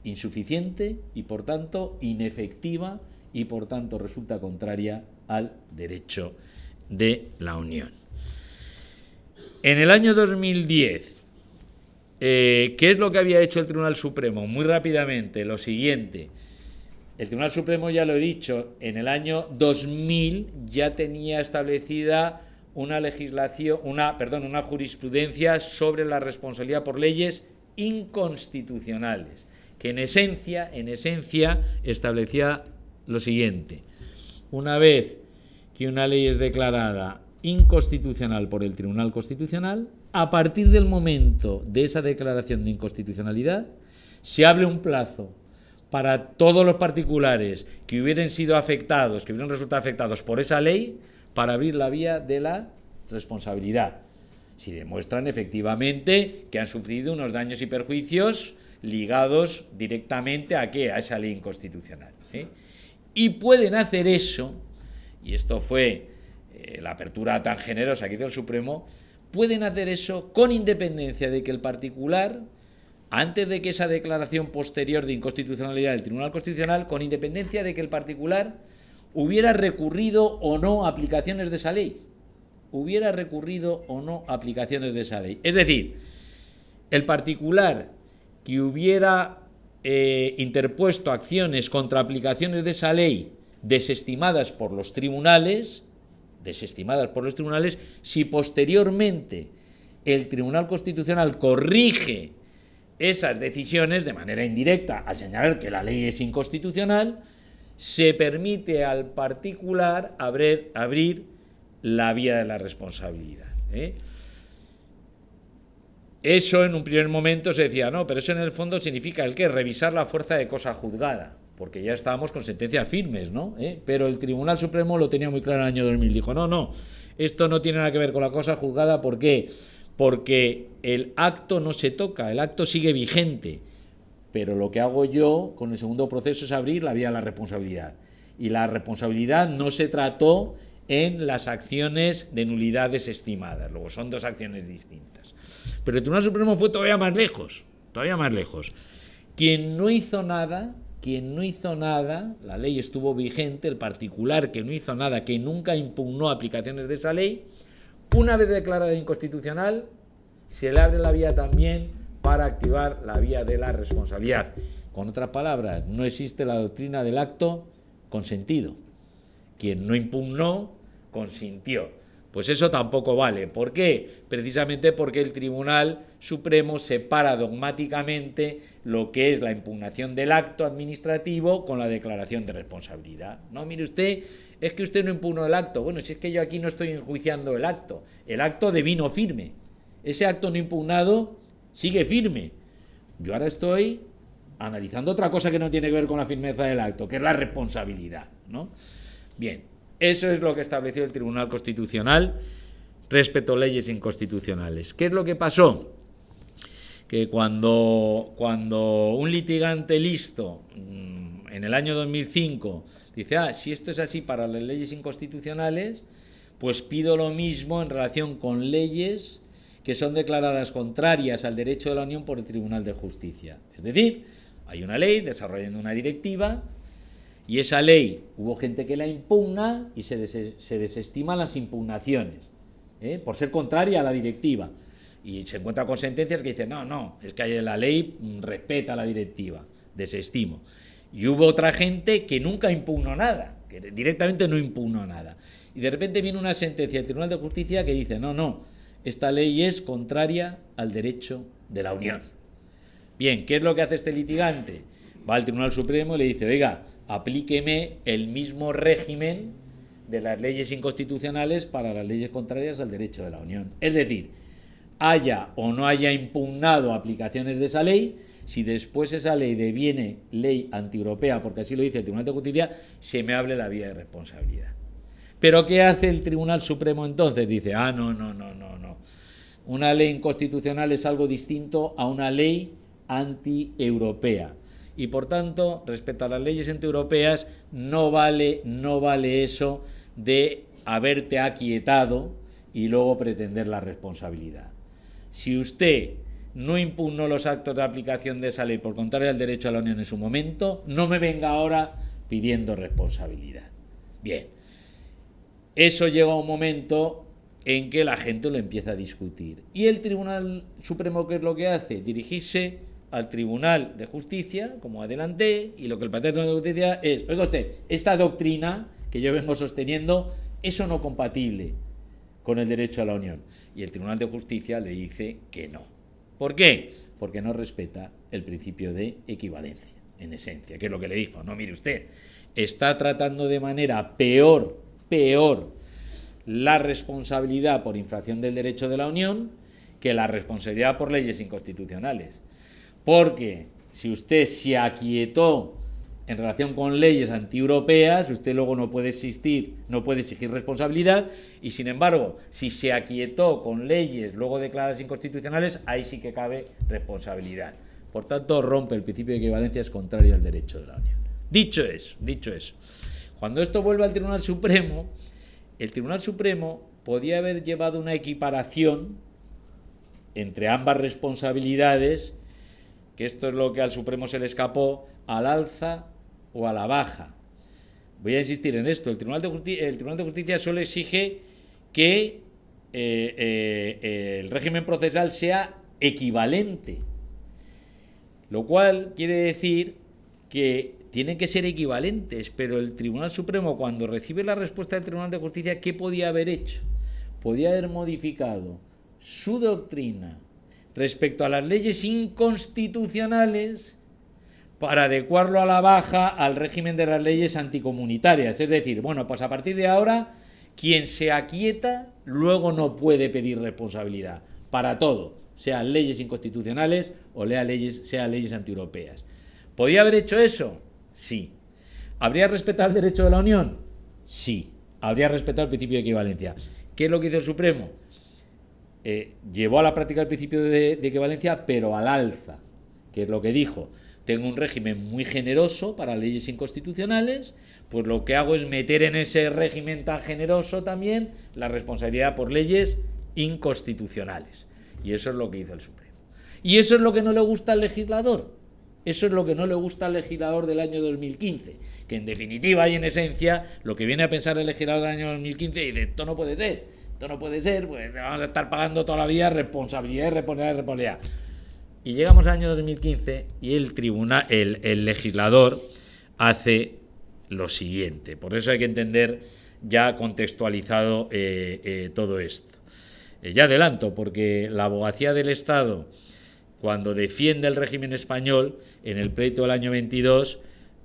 insuficiente y, por tanto, inefectiva y, por tanto, resulta contraria al derecho de la Unión. En el año 2010, ¿qué es lo que había hecho el Tribunal Supremo? Muy rápidamente, lo siguiente. El Tribunal Supremo, ya lo he dicho, en el año 2000 ya tenía establecida una jurisprudencia sobre la responsabilidad por leyes inconstitucionales, que en esencia establecía lo siguiente. Una vez que una ley es declarada inconstitucional por el Tribunal Constitucional, a partir del momento de esa declaración de inconstitucionalidad, se abre un plazo para todos los particulares que hubieran sido afectados, que hubieran resultado afectados por esa ley, para abrir la vía de la responsabilidad. Si demuestran efectivamente que han sufrido unos daños y perjuicios ligados directamente ¿a qué? A esa ley inconstitucional. Y pueden hacer eso, y esto fue la apertura tan generosa que hizo el Supremo, pueden hacer eso con independencia de que el particular, antes de que esa declaración posterior de inconstitucionalidad del Tribunal Constitucional, con independencia de que el particular hubiera recurrido o no a aplicaciones de esa ley. Hubiera recurrido o no a aplicaciones de esa ley. Es decir, el particular que hubiera interpuesto acciones contra aplicaciones de esa ley desestimadas por los tribunales, si posteriormente el Tribunal Constitucional corrige esas decisiones de manera indirecta al señalar que la ley es inconstitucional, se permite al particular abrir la vía de la responsabilidad. Eso en un primer momento se decía, no, pero eso en el fondo significa el qué, revisar la fuerza de cosa juzgada, porque ya estábamos con sentencias firmes, ¿no? Pero el Tribunal Supremo lo tenía muy claro en el año 2000, dijo, no, esto no tiene nada que ver con la cosa juzgada, ¿por qué? Porque el acto no se toca, el acto sigue vigente, pero lo que hago yo con el segundo proceso es abrir la vía de la responsabilidad, y la responsabilidad no se trató en las acciones de nulidad desestimadas, luego son dos acciones distintas. Pero el Tribunal Supremo fue todavía más lejos. Quien no hizo nada, la ley estuvo vigente, el particular que no hizo nada, que nunca impugnó aplicaciones de esa ley, una vez declarada inconstitucional, se le abre la vía también para activar la vía de la responsabilidad. Con otras palabras, no existe la doctrina del acto consentido. Quien no impugnó, consintió. Pues eso tampoco vale. ¿Por qué? Precisamente porque el Tribunal Supremo separa dogmáticamente lo que es la impugnación del acto administrativo con la declaración de responsabilidad. No, mire usted, es que usted no impugnó el acto. Bueno, si es que yo aquí no estoy enjuiciando el acto devino firme. Ese acto no impugnado sigue firme. Yo ahora estoy analizando otra cosa que no tiene que ver con la firmeza del acto, que es la responsabilidad, ¿no? Bien. Eso es lo que estableció el Tribunal Constitucional respecto a leyes inconstitucionales. ¿Qué es lo que pasó? Que cuando un litigante listo en el año 2005 dice, si esto es así para las leyes inconstitucionales, pues pido lo mismo en relación con leyes que son declaradas contrarias al derecho de la Unión por el Tribunal de Justicia. Es decir, hay una ley desarrollando una directiva, y esa ley hubo gente que la impugna y se desestiman las impugnaciones por ser contraria a la directiva, y se encuentra con sentencias que dicen no, es que la ley respeta la directiva, desestimo. Y hubo otra gente que nunca impugnó nada, que directamente no impugnó nada, y de repente viene una sentencia del Tribunal de Justicia que dice no, esta ley es contraria al derecho de la Unión. Bien, ¿qué es lo que hace este litigante? Va al Tribunal Supremo y le dice, oiga, aplíqueme el mismo régimen de las leyes inconstitucionales para las leyes contrarias al derecho de la Unión. Es decir, haya o no haya impugnado aplicaciones de esa ley, si después esa ley deviene ley antieuropea, porque así lo dice el Tribunal de Justicia, se me abre la vía de responsabilidad. ¿Pero qué hace el Tribunal Supremo entonces? Dice, no. Una ley inconstitucional es algo distinto a una ley antieuropea. Y por tanto, respecto a las leyes antieuropeas, no vale eso de haberte aquietado y luego pretender la responsabilidad. Si usted no impugnó los actos de aplicación de esa ley por contrario al derecho a la Unión en su momento, no me venga ahora pidiendo responsabilidad. Bien, eso llega a un momento en que la gente lo empieza a discutir. Y el Tribunal Supremo, ¿qué es lo que hace? Dirigirse al Tribunal de Justicia, como adelanté, y lo que el plantea el Tribunal de Justicia es, oiga usted, esta doctrina que yo vengo sosteniendo, eso no compatible con el derecho a la Unión. Y el Tribunal de Justicia le dice que no. ¿Por qué? Porque no respeta el principio de equivalencia, en esencia, que es lo que le dijo. No, mire usted, está tratando de manera peor peor la responsabilidad por infracción del derecho de la Unión que la responsabilidad por leyes inconstitucionales. Porque si usted se aquietó en relación con leyes antieuropeas, usted luego no puede exigir responsabilidad, y sin embargo, si se aquietó con leyes luego declaradas inconstitucionales, ahí sí que cabe responsabilidad. Por tanto, rompe el principio de equivalencia, es contrario al derecho de la Unión. Dicho eso, cuando esto vuelve al Tribunal Supremo, el Tribunal Supremo podía haber llevado una equiparación entre ambas responsabilidades, que esto es lo que al Supremo se le escapó, al alza o a la baja. Voy a insistir en esto. El Tribunal de Justicia solo exige que el régimen procesal sea equivalente, lo cual quiere decir que tienen que ser equivalentes, pero el Tribunal Supremo, cuando recibe la respuesta del Tribunal de Justicia, ¿qué podía haber hecho? Podía haber modificado su doctrina respecto a las leyes inconstitucionales para adecuarlo a la baja al régimen de las leyes anticomunitarias. Es decir, bueno, pues a partir de ahora, quien se aquieta luego no puede pedir responsabilidad para todo, sean leyes inconstitucionales o sean leyes antieuropeas. ¿Podía haber hecho eso? Sí. ¿Habría respetado el derecho de la Unión? Sí. Habría respetado el principio de equivalencia. ¿Qué es lo que hizo el Supremo? Llevó a la práctica el principio de equivalencia, pero al alza, que es lo que dijo. Tengo un régimen muy generoso para leyes inconstitucionales, pues lo que hago es meter en ese régimen tan generoso también la responsabilidad por leyes inconstitucionales. Y eso es lo que hizo el Supremo. Y eso es lo que no le gusta al legislador. Eso es lo que no le gusta al legislador del año 2015, que en definitiva y en esencia lo que viene a pensar el legislador del año 2015 es: esto no puede ser, pues vamos a estar pagando toda la vida responsabilidad. Y llegamos al año 2015 y el legislador hace lo siguiente. Por eso hay que entender ya contextualizado todo esto. Ya adelanto, porque la abogacía del Estado, cuando defiende el régimen español en el pleito del año 22,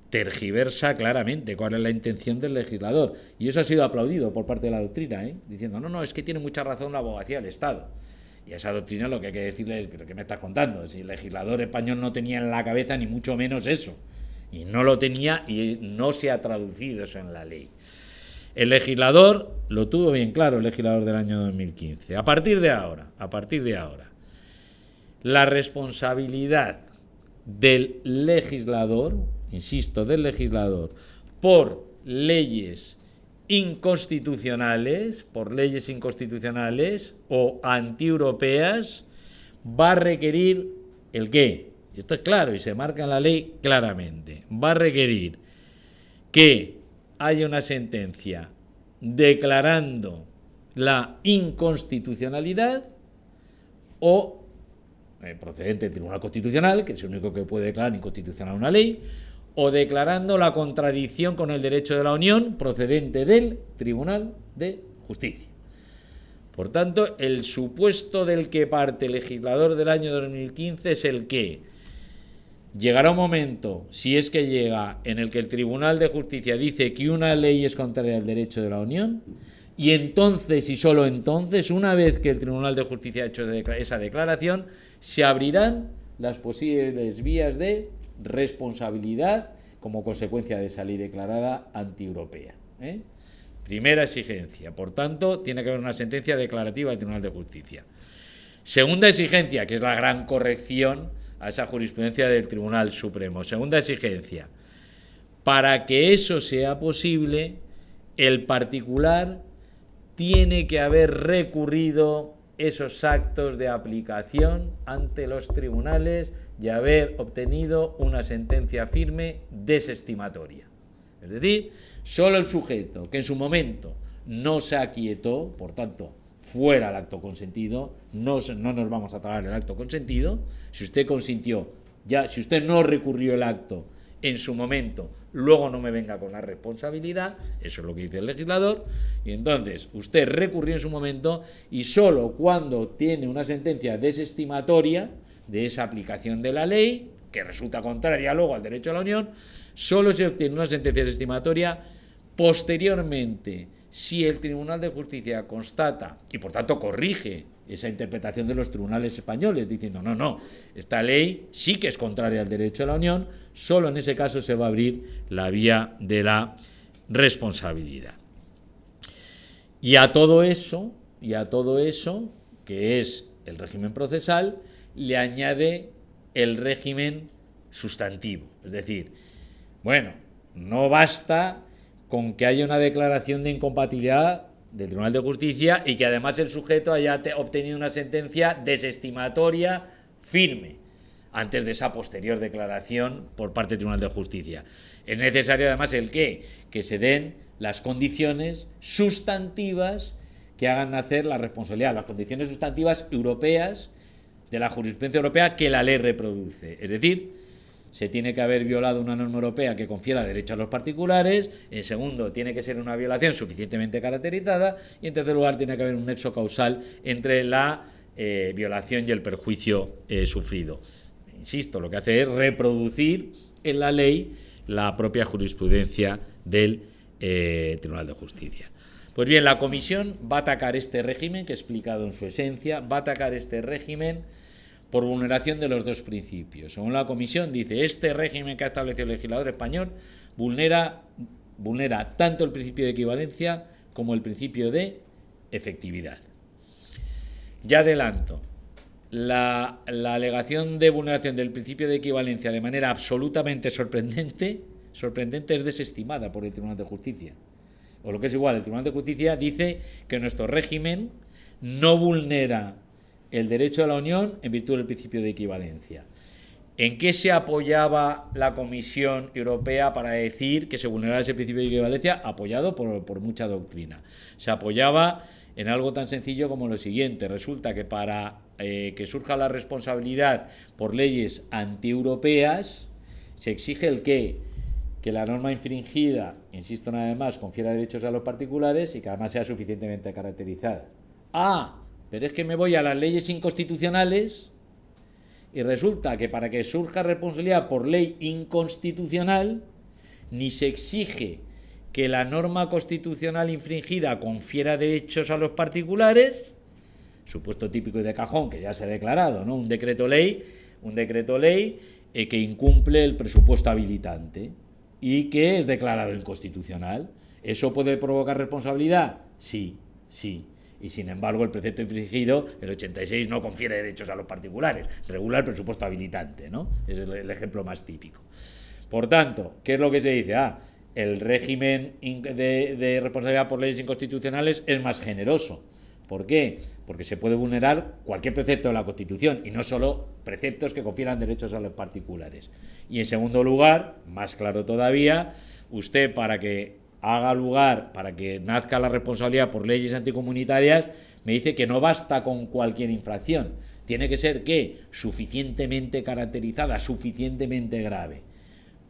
tergiversa claramente cuál es la intención del legislador. Y eso ha sido aplaudido por parte de la doctrina, diciendo, no, es que tiene mucha razón la abogacía del Estado. Y a esa doctrina lo que hay que decirle es: ¿pero qué me estás contando? Si el legislador español no tenía en la cabeza ni mucho menos eso. Y no lo tenía y no se ha traducido eso en la ley. El legislador lo tuvo bien claro, el legislador del año 2015. A partir de ahora, la responsabilidad del legislador, insisto, del legislador, por leyes inconstitucionales o antieuropeas, va a requerir ¿el qué? Y esto es claro y se marca en la ley claramente. Va a requerir que haya una sentencia declarando la inconstitucionalidad o procedente del Tribunal Constitucional, que es el único que puede declarar inconstitucional una ley, o declarando la contradicción con el derecho de la Unión procedente del Tribunal de Justicia. Por tanto, el supuesto del que parte el legislador del año 2015 es el que llegará un momento, si es que llega, en el que el Tribunal de Justicia dice que una ley es contraria al derecho de la Unión, y entonces, y solo entonces, una vez que el Tribunal de Justicia ha hecho esa declaración, se abrirán las posibles vías de responsabilidad como consecuencia de esa ley declarada antieuropea. Primera exigencia. Por tanto, tiene que haber una sentencia declarativa del Tribunal de Justicia. Segunda exigencia, que es la gran corrección a esa jurisprudencia del Tribunal Supremo. Segunda exigencia. Para que eso sea posible, el particular tiene que haber recurrido esos actos de aplicación ante los tribunales y haber obtenido una sentencia firme desestimatoria. Es decir, solo el sujeto que en su momento no se aquietó, por tanto, fuera el acto consentido, no nos vamos a tragar el acto consentido. Si usted consintió, si usted no recurrió el acto en su momento, luego no me venga con la responsabilidad, eso es lo que dice el legislador, y entonces usted recurrió en su momento y solo cuando tiene una sentencia desestimatoria de esa aplicación de la ley, que resulta contraria luego al derecho a la Unión, solo se obtiene una sentencia desestimatoria Posteriormente, si el Tribunal de Justicia constata, y por tanto corrige esa interpretación de los tribunales españoles, diciendo no, esta ley sí que es contraria al derecho de la Unión, solo en ese caso se va a abrir la vía de la responsabilidad. Y a todo eso, que es el régimen procesal, le añade el régimen sustantivo. Es decir, bueno, no basta con que haya una declaración de incompatibilidad del Tribunal de Justicia y que además el sujeto haya obtenido una sentencia desestimatoria firme antes de esa posterior declaración por parte del Tribunal de Justicia. Es necesario además que se den las condiciones sustantivas que hagan nacer la responsabilidad, las condiciones sustantivas europeas de la jurisprudencia europea que la ley reproduce. Es decir, se tiene que haber violado una norma europea que confiera derecho a los particulares, en segundo, tiene que ser una violación suficientemente caracterizada y en tercer lugar, tiene que haber un nexo causal entre la violación y el perjuicio sufrido. Insisto, lo que hace es reproducir en la ley la propia jurisprudencia del Tribunal de Justicia. Pues bien, la Comisión va a atacar este régimen, que he explicado en su esencia, va a atacar este régimen por vulneración de los dos principios. Según la Comisión, dice, este régimen que ha establecido el legislador español vulnera tanto el principio de equivalencia como el principio de efectividad. Ya adelanto, la alegación de vulneración del principio de equivalencia de manera absolutamente sorprendente es desestimada por el Tribunal de Justicia. O lo que es igual, el Tribunal de Justicia dice que nuestro régimen no vulnera el derecho de la Unión en virtud del principio de equivalencia. ¿En qué se apoyaba la Comisión Europea para decir que se vulneraba ese principio de equivalencia? Apoyado por mucha doctrina. Se apoyaba en algo tan sencillo como lo siguiente. Resulta que para que surja la responsabilidad por leyes antieuropeas, se exige el qué, que la norma infringida, insisto una vez más, confiera derechos a los particulares y que además sea suficientemente caracterizada. Pero es que me voy a las leyes inconstitucionales y resulta que para que surja responsabilidad por ley inconstitucional ni se exige que la norma constitucional infringida confiera derechos a los particulares, supuesto típico y de cajón que ya se ha declarado, ¿no? Un decreto ley que incumple el presupuesto habilitante y que es declarado inconstitucional. ¿Eso puede provocar responsabilidad? Sí. Y sin embargo el precepto infringido, el 86, no confiere derechos a los particulares, regula el presupuesto habilitante, ¿no? Es el ejemplo más típico. Por tanto, ¿qué es lo que se dice? El régimen de responsabilidad por leyes inconstitucionales es más generoso. ¿Por qué? Porque se puede vulnerar cualquier precepto de la Constitución y no solo preceptos que confieran derechos a los particulares. Y en segundo lugar, más claro todavía, usted para que nazca la responsabilidad por leyes anticomunitarias, me dice que no basta con cualquier infracción. Tiene que ser, ¿qué? Suficientemente caracterizada, suficientemente grave.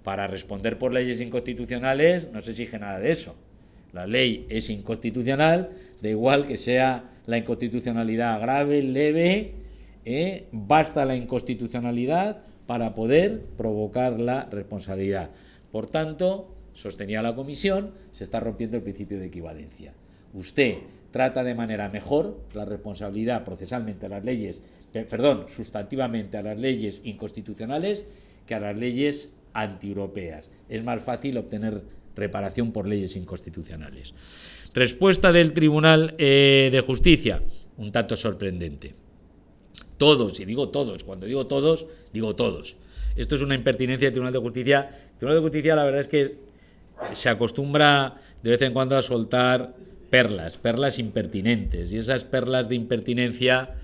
Para responder por leyes inconstitucionales no se exige nada de eso. La ley es inconstitucional, da igual que sea la inconstitucionalidad grave, leve, basta la inconstitucionalidad para poder provocar la responsabilidad. Por tanto, sostenía la Comisión, se está rompiendo el principio de equivalencia. Usted trata de manera mejor la responsabilidad procesalmente a las leyes, sustantivamente a las leyes inconstitucionales que a las leyes antieuropeas. Es más fácil obtener reparación por leyes inconstitucionales. Respuesta del Tribunal de Justicia, un tanto sorprendente. Todos, y digo todos, cuando digo todos, digo todos. Esto es una impertinencia del Tribunal de Justicia. El Tribunal de Justicia, la verdad es que se acostumbra de vez en cuando a soltar perlas impertinentes, y esas perlas de impertinencia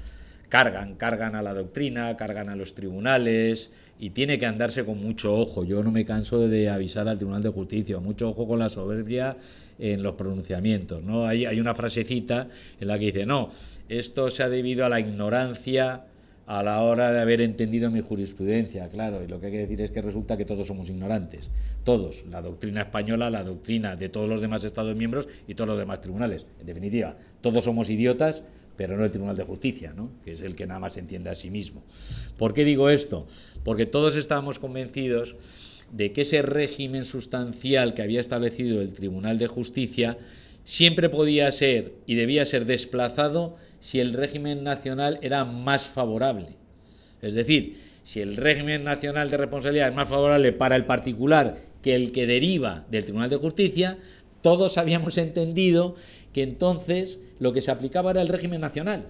cargan a la doctrina, cargan a los tribunales, y tiene que andarse con mucho ojo. Yo no me canso de avisar al Tribunal de Justicia, mucho ojo con la soberbia en los pronunciamientos, ¿no? Hay una frasecita en la que dice, no, esto se ha debido a la ignorancia a la hora de haber entendido mi jurisprudencia. Claro, y lo que hay que decir es que resulta que todos somos ignorantes, todos, la doctrina española, la doctrina de todos los demás Estados miembros y todos los demás tribunales. En definitiva, todos somos idiotas, pero no el Tribunal de Justicia, ¿no? Que es el que nada más entiende a sí mismo. ¿Por qué digo esto? Porque todos estábamos convencidos de que ese régimen sustancial que había establecido el Tribunal de Justicia siempre podía ser y debía ser desplazado si el régimen nacional era más favorable. Es decir, si el régimen nacional de responsabilidad es más favorable para el particular que el que deriva del Tribunal de Justicia, todos habíamos entendido que entonces lo que se aplicaba era el régimen nacional,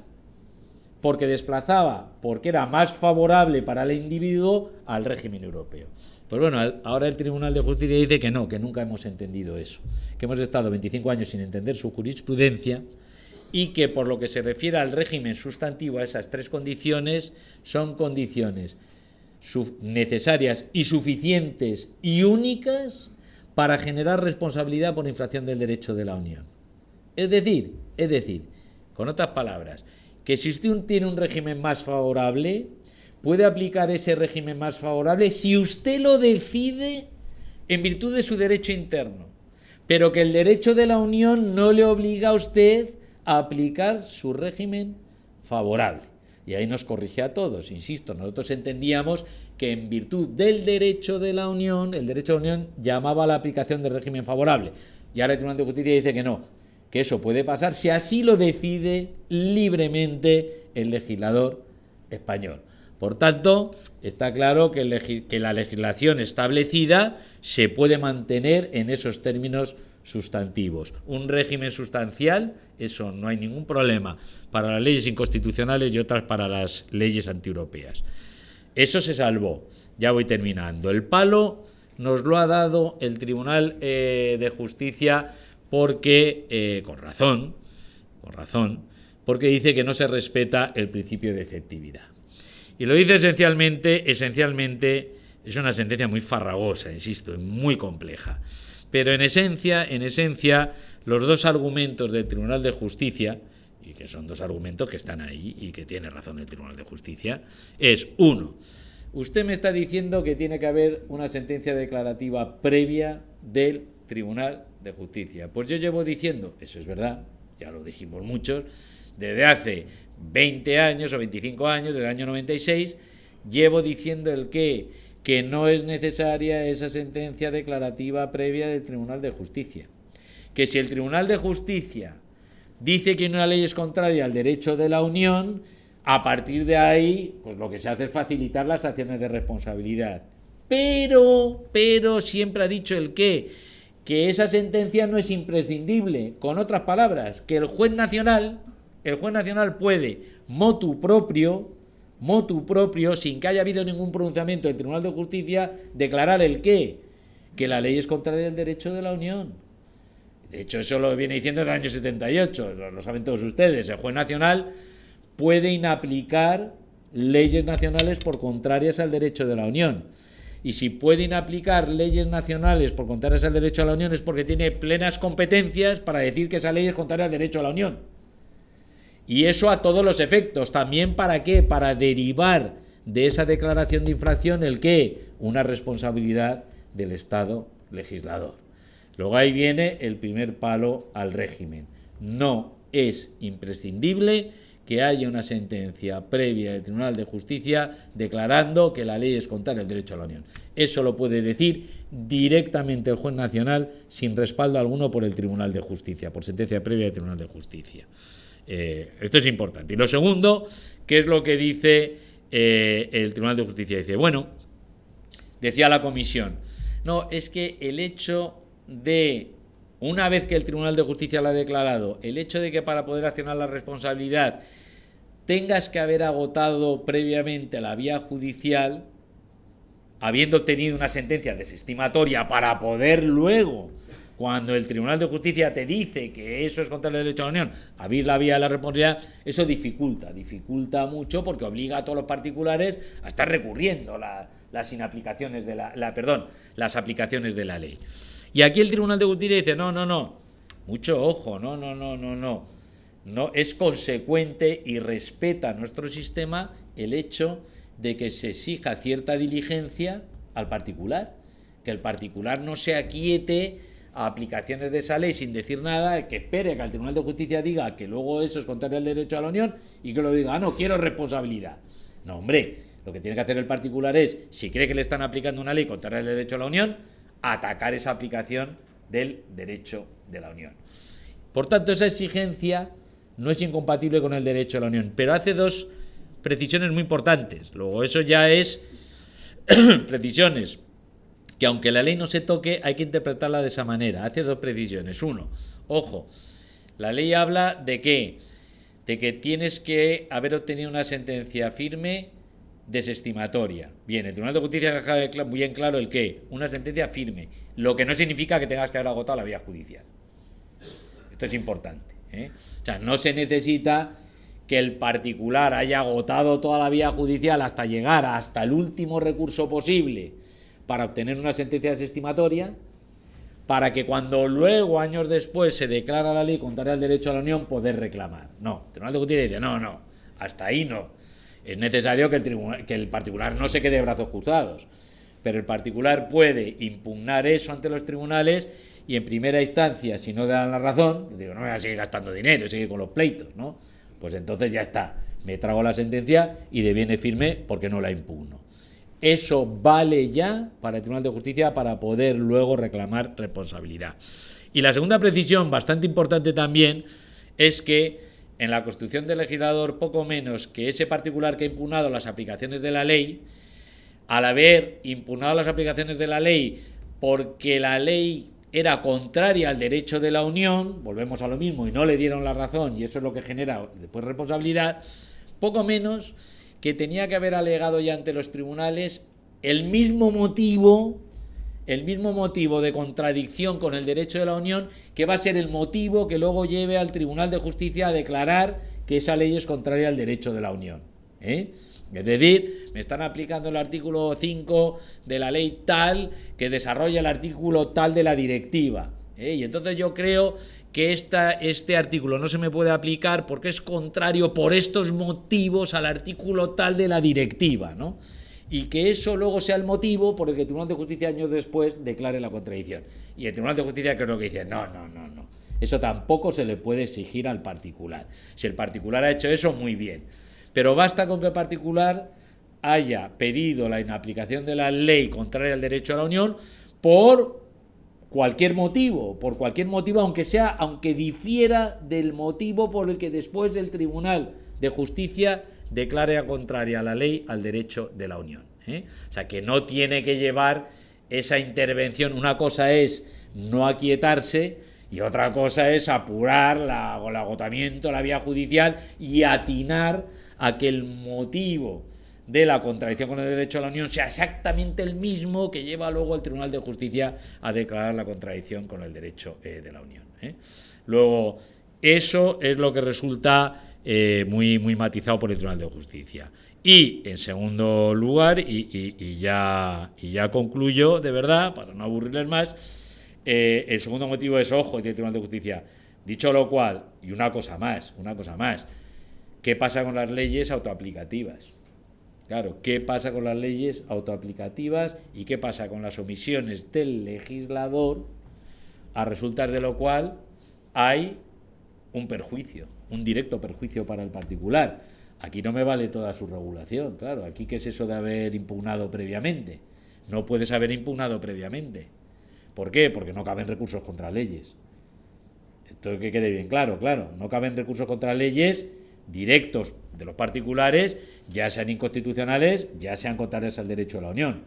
porque desplazaba, porque era más favorable para el individuo al régimen europeo. Pues bueno, ahora el Tribunal de Justicia dice que no, que nunca hemos entendido eso, que hemos estado 25 años sin entender su jurisprudencia y que por lo que se refiere al régimen sustantivo, a esas tres condiciones, son condiciones necesarias y suficientes y únicas para generar responsabilidad por infracción del derecho de la Unión. Es decir, con otras palabras, que si usted tiene un régimen más favorable, puede aplicar ese régimen más favorable si usted lo decide en virtud de su derecho interno, pero que el derecho de la Unión no le obliga a usted a aplicar su régimen favorable. Y ahí nos corrige a todos. Insisto, nosotros entendíamos que en virtud del derecho de la Unión, el derecho de la Unión llamaba a la aplicación del régimen favorable. Y ahora el Tribunal de Justicia dice que no, que eso puede pasar si así lo decide libremente el legislador español. Por tanto, está claro que la legislación establecida se puede mantener en esos términos sustantivos. Un régimen sustancial, eso no hay ningún problema para las leyes inconstitucionales y otras para las leyes antieuropeas. Eso se salvó. Ya voy terminando. El palo nos lo ha dado el Tribunal de Justicia porque, con razón, porque dice que no se respeta el principio de efectividad. Y lo dice esencialmente, es una sentencia muy farragosa, insisto, muy compleja. Pero en esencia, los dos argumentos del Tribunal de Justicia, y que son dos argumentos que están ahí y que tiene razón el Tribunal de Justicia, es uno, usted me está diciendo que tiene que haber una sentencia declarativa previa del Tribunal de Justicia. Pues yo llevo diciendo, eso es verdad, ya lo dijimos muchos, desde hace 20 años o 25 años, desde el año 96, llevo diciendo que no es necesaria esa sentencia declarativa previa del Tribunal de Justicia. Que si el Tribunal de Justicia dice que una ley es contraria al derecho de la Unión, a partir de ahí, pues lo que se hace es facilitar las acciones de responsabilidad. Pero siempre ha dicho que esa sentencia no es imprescindible. Con otras palabras, que el juez nacional puede, motu proprio, sin que haya habido ningún pronunciamiento del Tribunal de Justicia, declarar que la ley es contraria al derecho de la Unión. De hecho, eso lo viene diciendo desde el año 78, lo saben todos ustedes. El juez nacional puede inaplicar leyes nacionales por contrarias al derecho de la Unión. Y si puede inaplicar leyes nacionales por contrarias al derecho de la Unión es porque tiene plenas competencias para decir que esa ley es contraria al derecho de la Unión. Y eso a todos los efectos. ¿También para qué? Para derivar de esa declaración de infracción una responsabilidad del Estado legislador. Luego ahí viene el primer palo al régimen. No es imprescindible que haya una sentencia previa del Tribunal de Justicia declarando que la ley es contraria al derecho a la Unión. Eso lo puede decir directamente el juez nacional sin respaldo alguno por el Tribunal de Justicia, por sentencia previa del Tribunal de Justicia. Esto es importante. Y lo segundo, ¿qué es lo que dice el Tribunal de Justicia? Dice, bueno, decía la comisión, no, es que el hecho de, una vez que el Tribunal de Justicia lo ha declarado, el hecho de que para poder accionar la responsabilidad tengas que haber agotado previamente la vía judicial, habiendo obtenido una sentencia desestimatoria para poder luego, cuando el Tribunal de Justicia te dice que eso es contra el derecho a la Unión, abrir la vía de la responsabilidad, eso dificulta mucho porque obliga a todos los particulares a estar recurriendo las aplicaciones de las aplicaciones de la ley. Y aquí el Tribunal de Justicia dice, no, mucho ojo, no es consecuente y respeta nuestro sistema el hecho de que se exija cierta diligencia al particular, que el particular no se aquiete a aplicaciones de esa ley sin decir nada, que espere que el Tribunal de Justicia diga que luego eso es contrario al derecho a la Unión y que lo diga, no, quiero responsabilidad. No, hombre, Lo que tiene que hacer el particular es, si cree que le están aplicando una ley contraria al derecho de la Unión, atacar esa aplicación del derecho de la Unión. Por tanto, esa exigencia no es incompatible con el derecho de la Unión, pero hace dos precisiones muy importantes. Luego, eso ya es precisiones que, aunque la ley no se toque, hay que interpretarla de esa manera. Hace dos precisiones. Uno, ojo, la ley habla de que tienes que haber obtenido una sentencia firme desestimatoria. Bien, el Tribunal de Justicia deja muy bien claro el qué, una sentencia firme, lo que no significa que tengas que haber agotado la vía judicial. Esto es importante, ¿eh? O sea, no se necesita que el particular haya agotado toda la vía judicial hasta llegar hasta el último recurso posible para obtener una sentencia desestimatoria, para que cuando luego, años después, se declara la ley contraria al derecho a la Unión, poder reclamar. No, el Tribunal de Justicia dice, no, hasta ahí no. Es necesario que el particular no se quede de brazos cruzados, pero el particular puede impugnar eso ante los tribunales y en primera instancia, si no dan la razón, digo, no voy a seguir gastando dinero, seguir con los pleitos, ¿no? Pues entonces ya está, me trago la sentencia y deviene firme porque no la impugno. Eso vale ya para el Tribunal de Justicia para poder luego reclamar responsabilidad. Y la segunda precisión, bastante importante también, es que en la Constitución del legislador, poco menos que ese particular que ha impugnado las aplicaciones de la ley, al haber impugnado las aplicaciones de la ley porque la ley era contraria al derecho de la Unión, volvemos a lo mismo, y no le dieron la razón, y eso es lo que genera después responsabilidad, poco menos que tenía que haber alegado ya ante los tribunales el mismo motivo de contradicción con el derecho de la Unión, que va a ser el motivo que luego lleve al Tribunal de Justicia a declarar que esa ley es contraria al derecho de la Unión, ¿eh? Es decir, me están aplicando el artículo 5 de la ley tal que desarrolla el artículo tal de la directiva, ¿eh? Y entonces yo creo que este artículo no se me puede aplicar porque es contrario por estos motivos al artículo tal de la directiva, ¿no? Y que eso luego sea el motivo por el que el Tribunal de Justicia años después declare la contradicción. Y el Tribunal de Justicia creo que dice, no. Eso tampoco se le puede exigir al particular. Si el particular ha hecho eso, muy bien. Pero basta con que el particular haya pedido la inaplicación de la ley contraria al derecho a la Unión por cualquier motivo, aunque difiera del motivo por el que después el Tribunal de Justicia declare contraria a la ley al derecho de la Unión, ¿eh? O sea, que no tiene que llevar esa intervención. Una cosa es no aquietarse y otra cosa es apurar el agotamiento de la vía judicial y atinar a que el motivo de la contradicción con el derecho a la Unión sea exactamente el mismo que lleva luego el Tribunal de Justicia a declarar la contradicción con el derecho de la Unión, ¿eh? Luego, eso es lo que resulta muy matizado por el Tribunal de Justicia. Y, en segundo lugar, y ya concluyo, de verdad, para no aburrirles más, el segundo motivo es, ojo, del Tribunal de Justicia. Dicho lo cual, y una cosa más, ¿qué pasa con las leyes autoaplicativas? Claro, ¿qué pasa con las leyes autoaplicativas y qué pasa con las omisiones del legislador, a resultar de lo cual hay un perjuicio, un directo perjuicio para el particular? Aquí no me vale toda su regulación, claro. Aquí, ¿qué es eso de haber impugnado previamente? No puedes haber impugnado previamente. ¿Por qué? Porque no caben recursos contra leyes. Esto que quede bien claro. No caben recursos contra leyes directos de los particulares, ya sean inconstitucionales, ya sean contrarios al derecho de la Unión.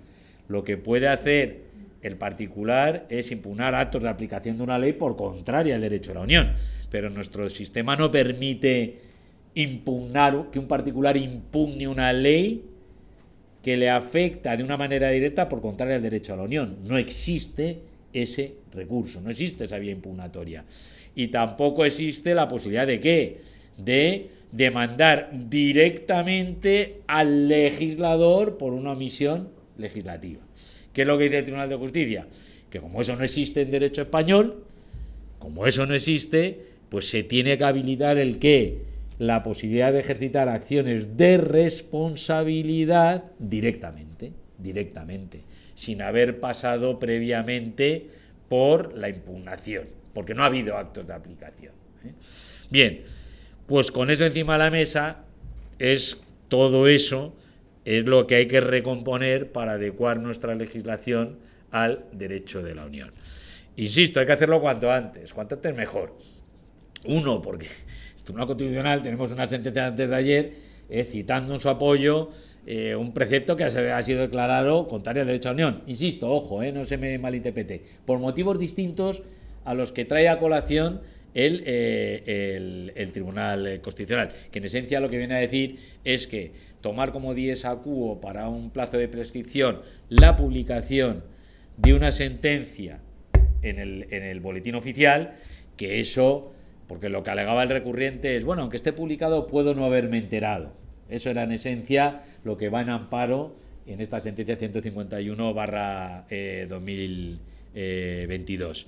Lo que puede hacer el particular es impugnar actos de aplicación de una ley por contraria al derecho de la Unión. Pero nuestro sistema no permite impugnar, que un particular impugne una ley que le afecta de una manera directa por contraria al derecho a la Unión. No existe ese recurso, no existe esa vía impugnatoria. Y tampoco existe la posibilidad de ¿qué? De demandar directamente al legislador por una omisión legislativa. ¿Qué es lo que dice el Tribunal de Justicia? Que como eso no existe en derecho español, pues se tiene que habilitar el ¿qué? La posibilidad de ejercitar acciones de responsabilidad directamente, sin haber pasado previamente por la impugnación, porque no ha habido actos de aplicación, ¿eh? Bien, pues con eso encima de la mesa es todo eso es lo que hay que recomponer para adecuar nuestra legislación al derecho de la Unión. Insisto, hay que hacerlo cuanto antes mejor. Uno, porque en el Tribunal Constitucional tenemos una sentencia antes de ayer citando en su apoyo un precepto que ha sido declarado contrario al derecho a la Unión. Insisto, ojo, no se me malinterprete, por motivos distintos a los que trae a colación el Tribunal Constitucional, que en esencia lo que viene a decir es que tomar como dies a quo para un plazo de prescripción la publicación de una sentencia en el boletín oficial, que eso, porque lo que alegaba el recurriente es, bueno, aunque esté publicado puedo no haberme enterado. Eso era en esencia lo que va en amparo en esta sentencia 151/2022.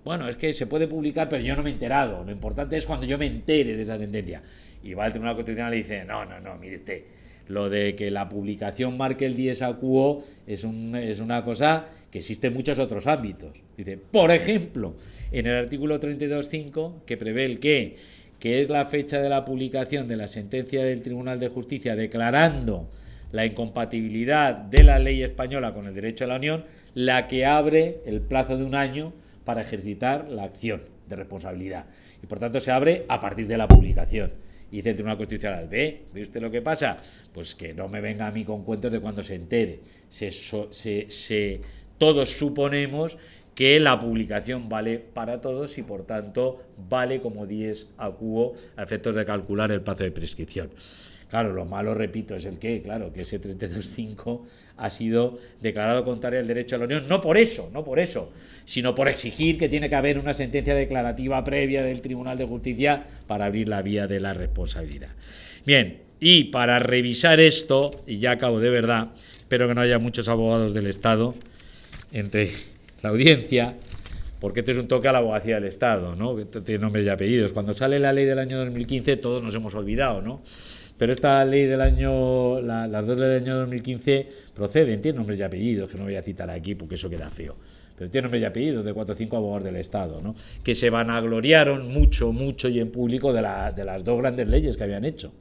Bueno, es que se puede publicar, pero yo no me he enterado. Lo importante es cuando yo me entere de esa sentencia. Y va el Tribunal Constitucional y dice, no, mire usted, lo de que la publicación marque el dies a quo es una cosa que existe en muchos otros ámbitos. Dice, por ejemplo, en el artículo 32.5, que prevé el que es la fecha de la publicación de la sentencia del Tribunal de Justicia declarando la incompatibilidad de la ley española con el derecho de la Unión, la que abre el plazo de un año para ejercitar la acción de responsabilidad. Y por tanto se abre a partir de la publicación. Y dice el Tribunal Constitucional, ¿ve usted lo que pasa? Pues que no me venga a mí con cuentos de cuando se entere. Todos suponemos que la publicación vale para todos y por tanto vale como dies a quo a efectos de calcular el plazo de prescripción. Claro, lo malo, repito, es el que ese 32.5 ha sido declarado contrario al derecho a la Unión, no por eso, sino por exigir que tiene que haber una sentencia declarativa previa del Tribunal de Justicia para abrir la vía de la responsabilidad. Bien, y para revisar esto, y ya acabo de verdad, espero que no haya muchos abogados del Estado entre la audiencia, porque este es un toque a la abogacía del Estado, ¿no? Esto tiene nombres y apellidos. Cuando sale la ley del año 2015 todos nos hemos olvidado, ¿no? Pero esta ley del año, las dos del año 2015 proceden, tiene nombres y apellidos, que no voy a citar aquí porque eso queda feo, pero tiene nombres y apellidos de 4 o 5 abogados del Estado, ¿no? Que se vanagloriaron mucho y en público de las dos grandes leyes que habían hecho,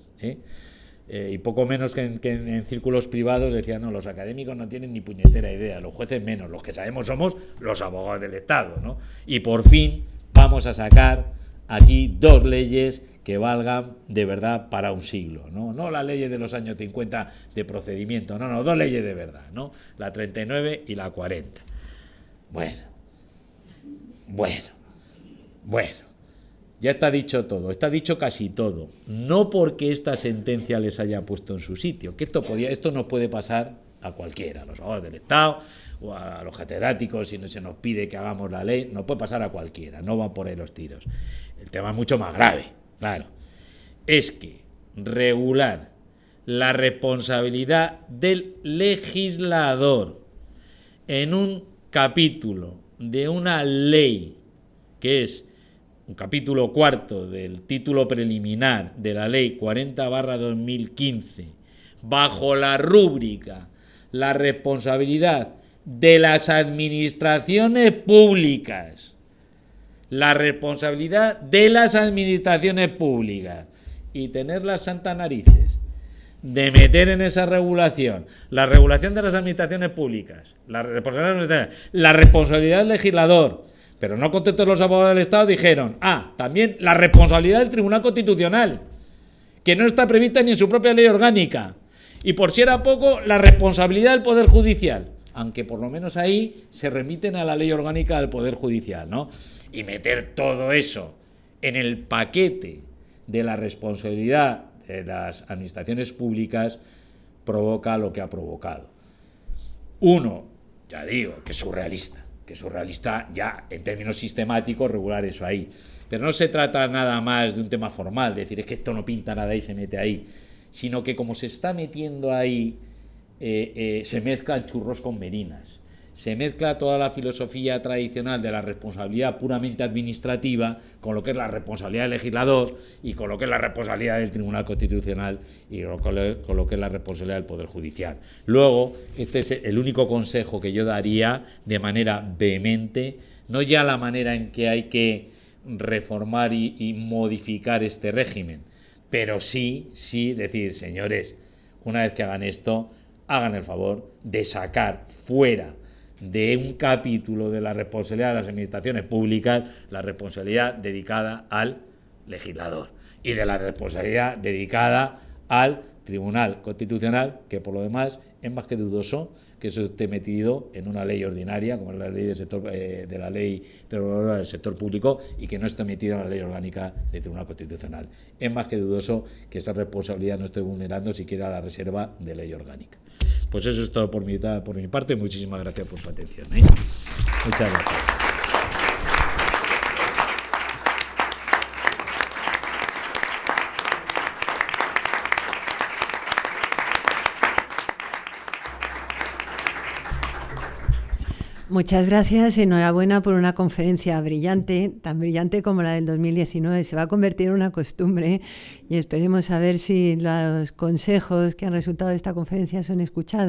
y poco menos que en círculos privados decían, no, los académicos no tienen ni puñetera idea, los jueces menos, los que sabemos somos los abogados del Estado, ¿no? Y por fin vamos a sacar aquí dos leyes que valgan de verdad para un siglo, no las leyes de los años 50 de procedimiento, no, dos leyes de verdad, ¿no? La 39 y la 40. Bueno, ya está dicho todo, está dicho casi todo, no porque esta sentencia les haya puesto en su sitio, que esto no puede pasar a cualquiera, a los abogados del Estado o a los catedráticos, si no se nos pide que hagamos la ley, no puede pasar a cualquiera, no van por ahí los tiros. El tema es mucho más grave. Claro, es que regular la responsabilidad del legislador en un capítulo de una ley que es un capítulo cuarto del título preliminar de la ley 40/2015 bajo la rúbrica la responsabilidad de las administraciones públicas. La responsabilidad de las administraciones públicas y tener las santas narices de meter en esa regulación la regulación de las administraciones públicas, la responsabilidad del legislador, pero no contentos los abogados del Estado dijeron, también la responsabilidad del Tribunal Constitucional, que no está prevista ni en su propia ley orgánica, y por si era poco, la responsabilidad del Poder Judicial, aunque por lo menos ahí se remiten a la ley orgánica del Poder Judicial, ¿no? Y meter todo eso en el paquete de la responsabilidad de las administraciones públicas provoca lo que ha provocado. Uno, ya digo, que es surrealista ya en términos sistemáticos regular eso ahí. Pero no se trata nada más de un tema formal, de decir es que esto no pinta nada y se mete ahí, sino que como se está metiendo ahí, se mezclan churros con merinas. Se mezcla toda la filosofía tradicional de la responsabilidad puramente administrativa con lo que es la responsabilidad del legislador y con lo que es la responsabilidad del Tribunal Constitucional y con lo que es la responsabilidad del Poder Judicial. Luego, este es el único consejo que yo daría de manera vehemente, no ya la manera en que hay que reformar y modificar este régimen, pero sí decir, señores, una vez que hagan esto, hagan el favor de sacar fuera de un capítulo de la responsabilidad de las administraciones públicas la responsabilidad dedicada al legislador y de la responsabilidad dedicada al Tribunal Constitucional, que por lo demás es más que dudoso que eso esté metido en una ley ordinaria, como es la ley del sector, de la ley reguladora del sector público, y que no esté metido en la ley orgánica del Tribunal Constitucional. Es más que dudoso que esa responsabilidad no esté vulnerando siquiera la reserva de ley orgánica. Pues eso es todo por mi parte. Muchísimas gracias por su atención. Muchas gracias. Muchas gracias, enhorabuena por una conferencia brillante, tan brillante como la del 2019. Se va a convertir en una costumbre y esperemos a ver si los consejos que han resultado de esta conferencia son escuchados.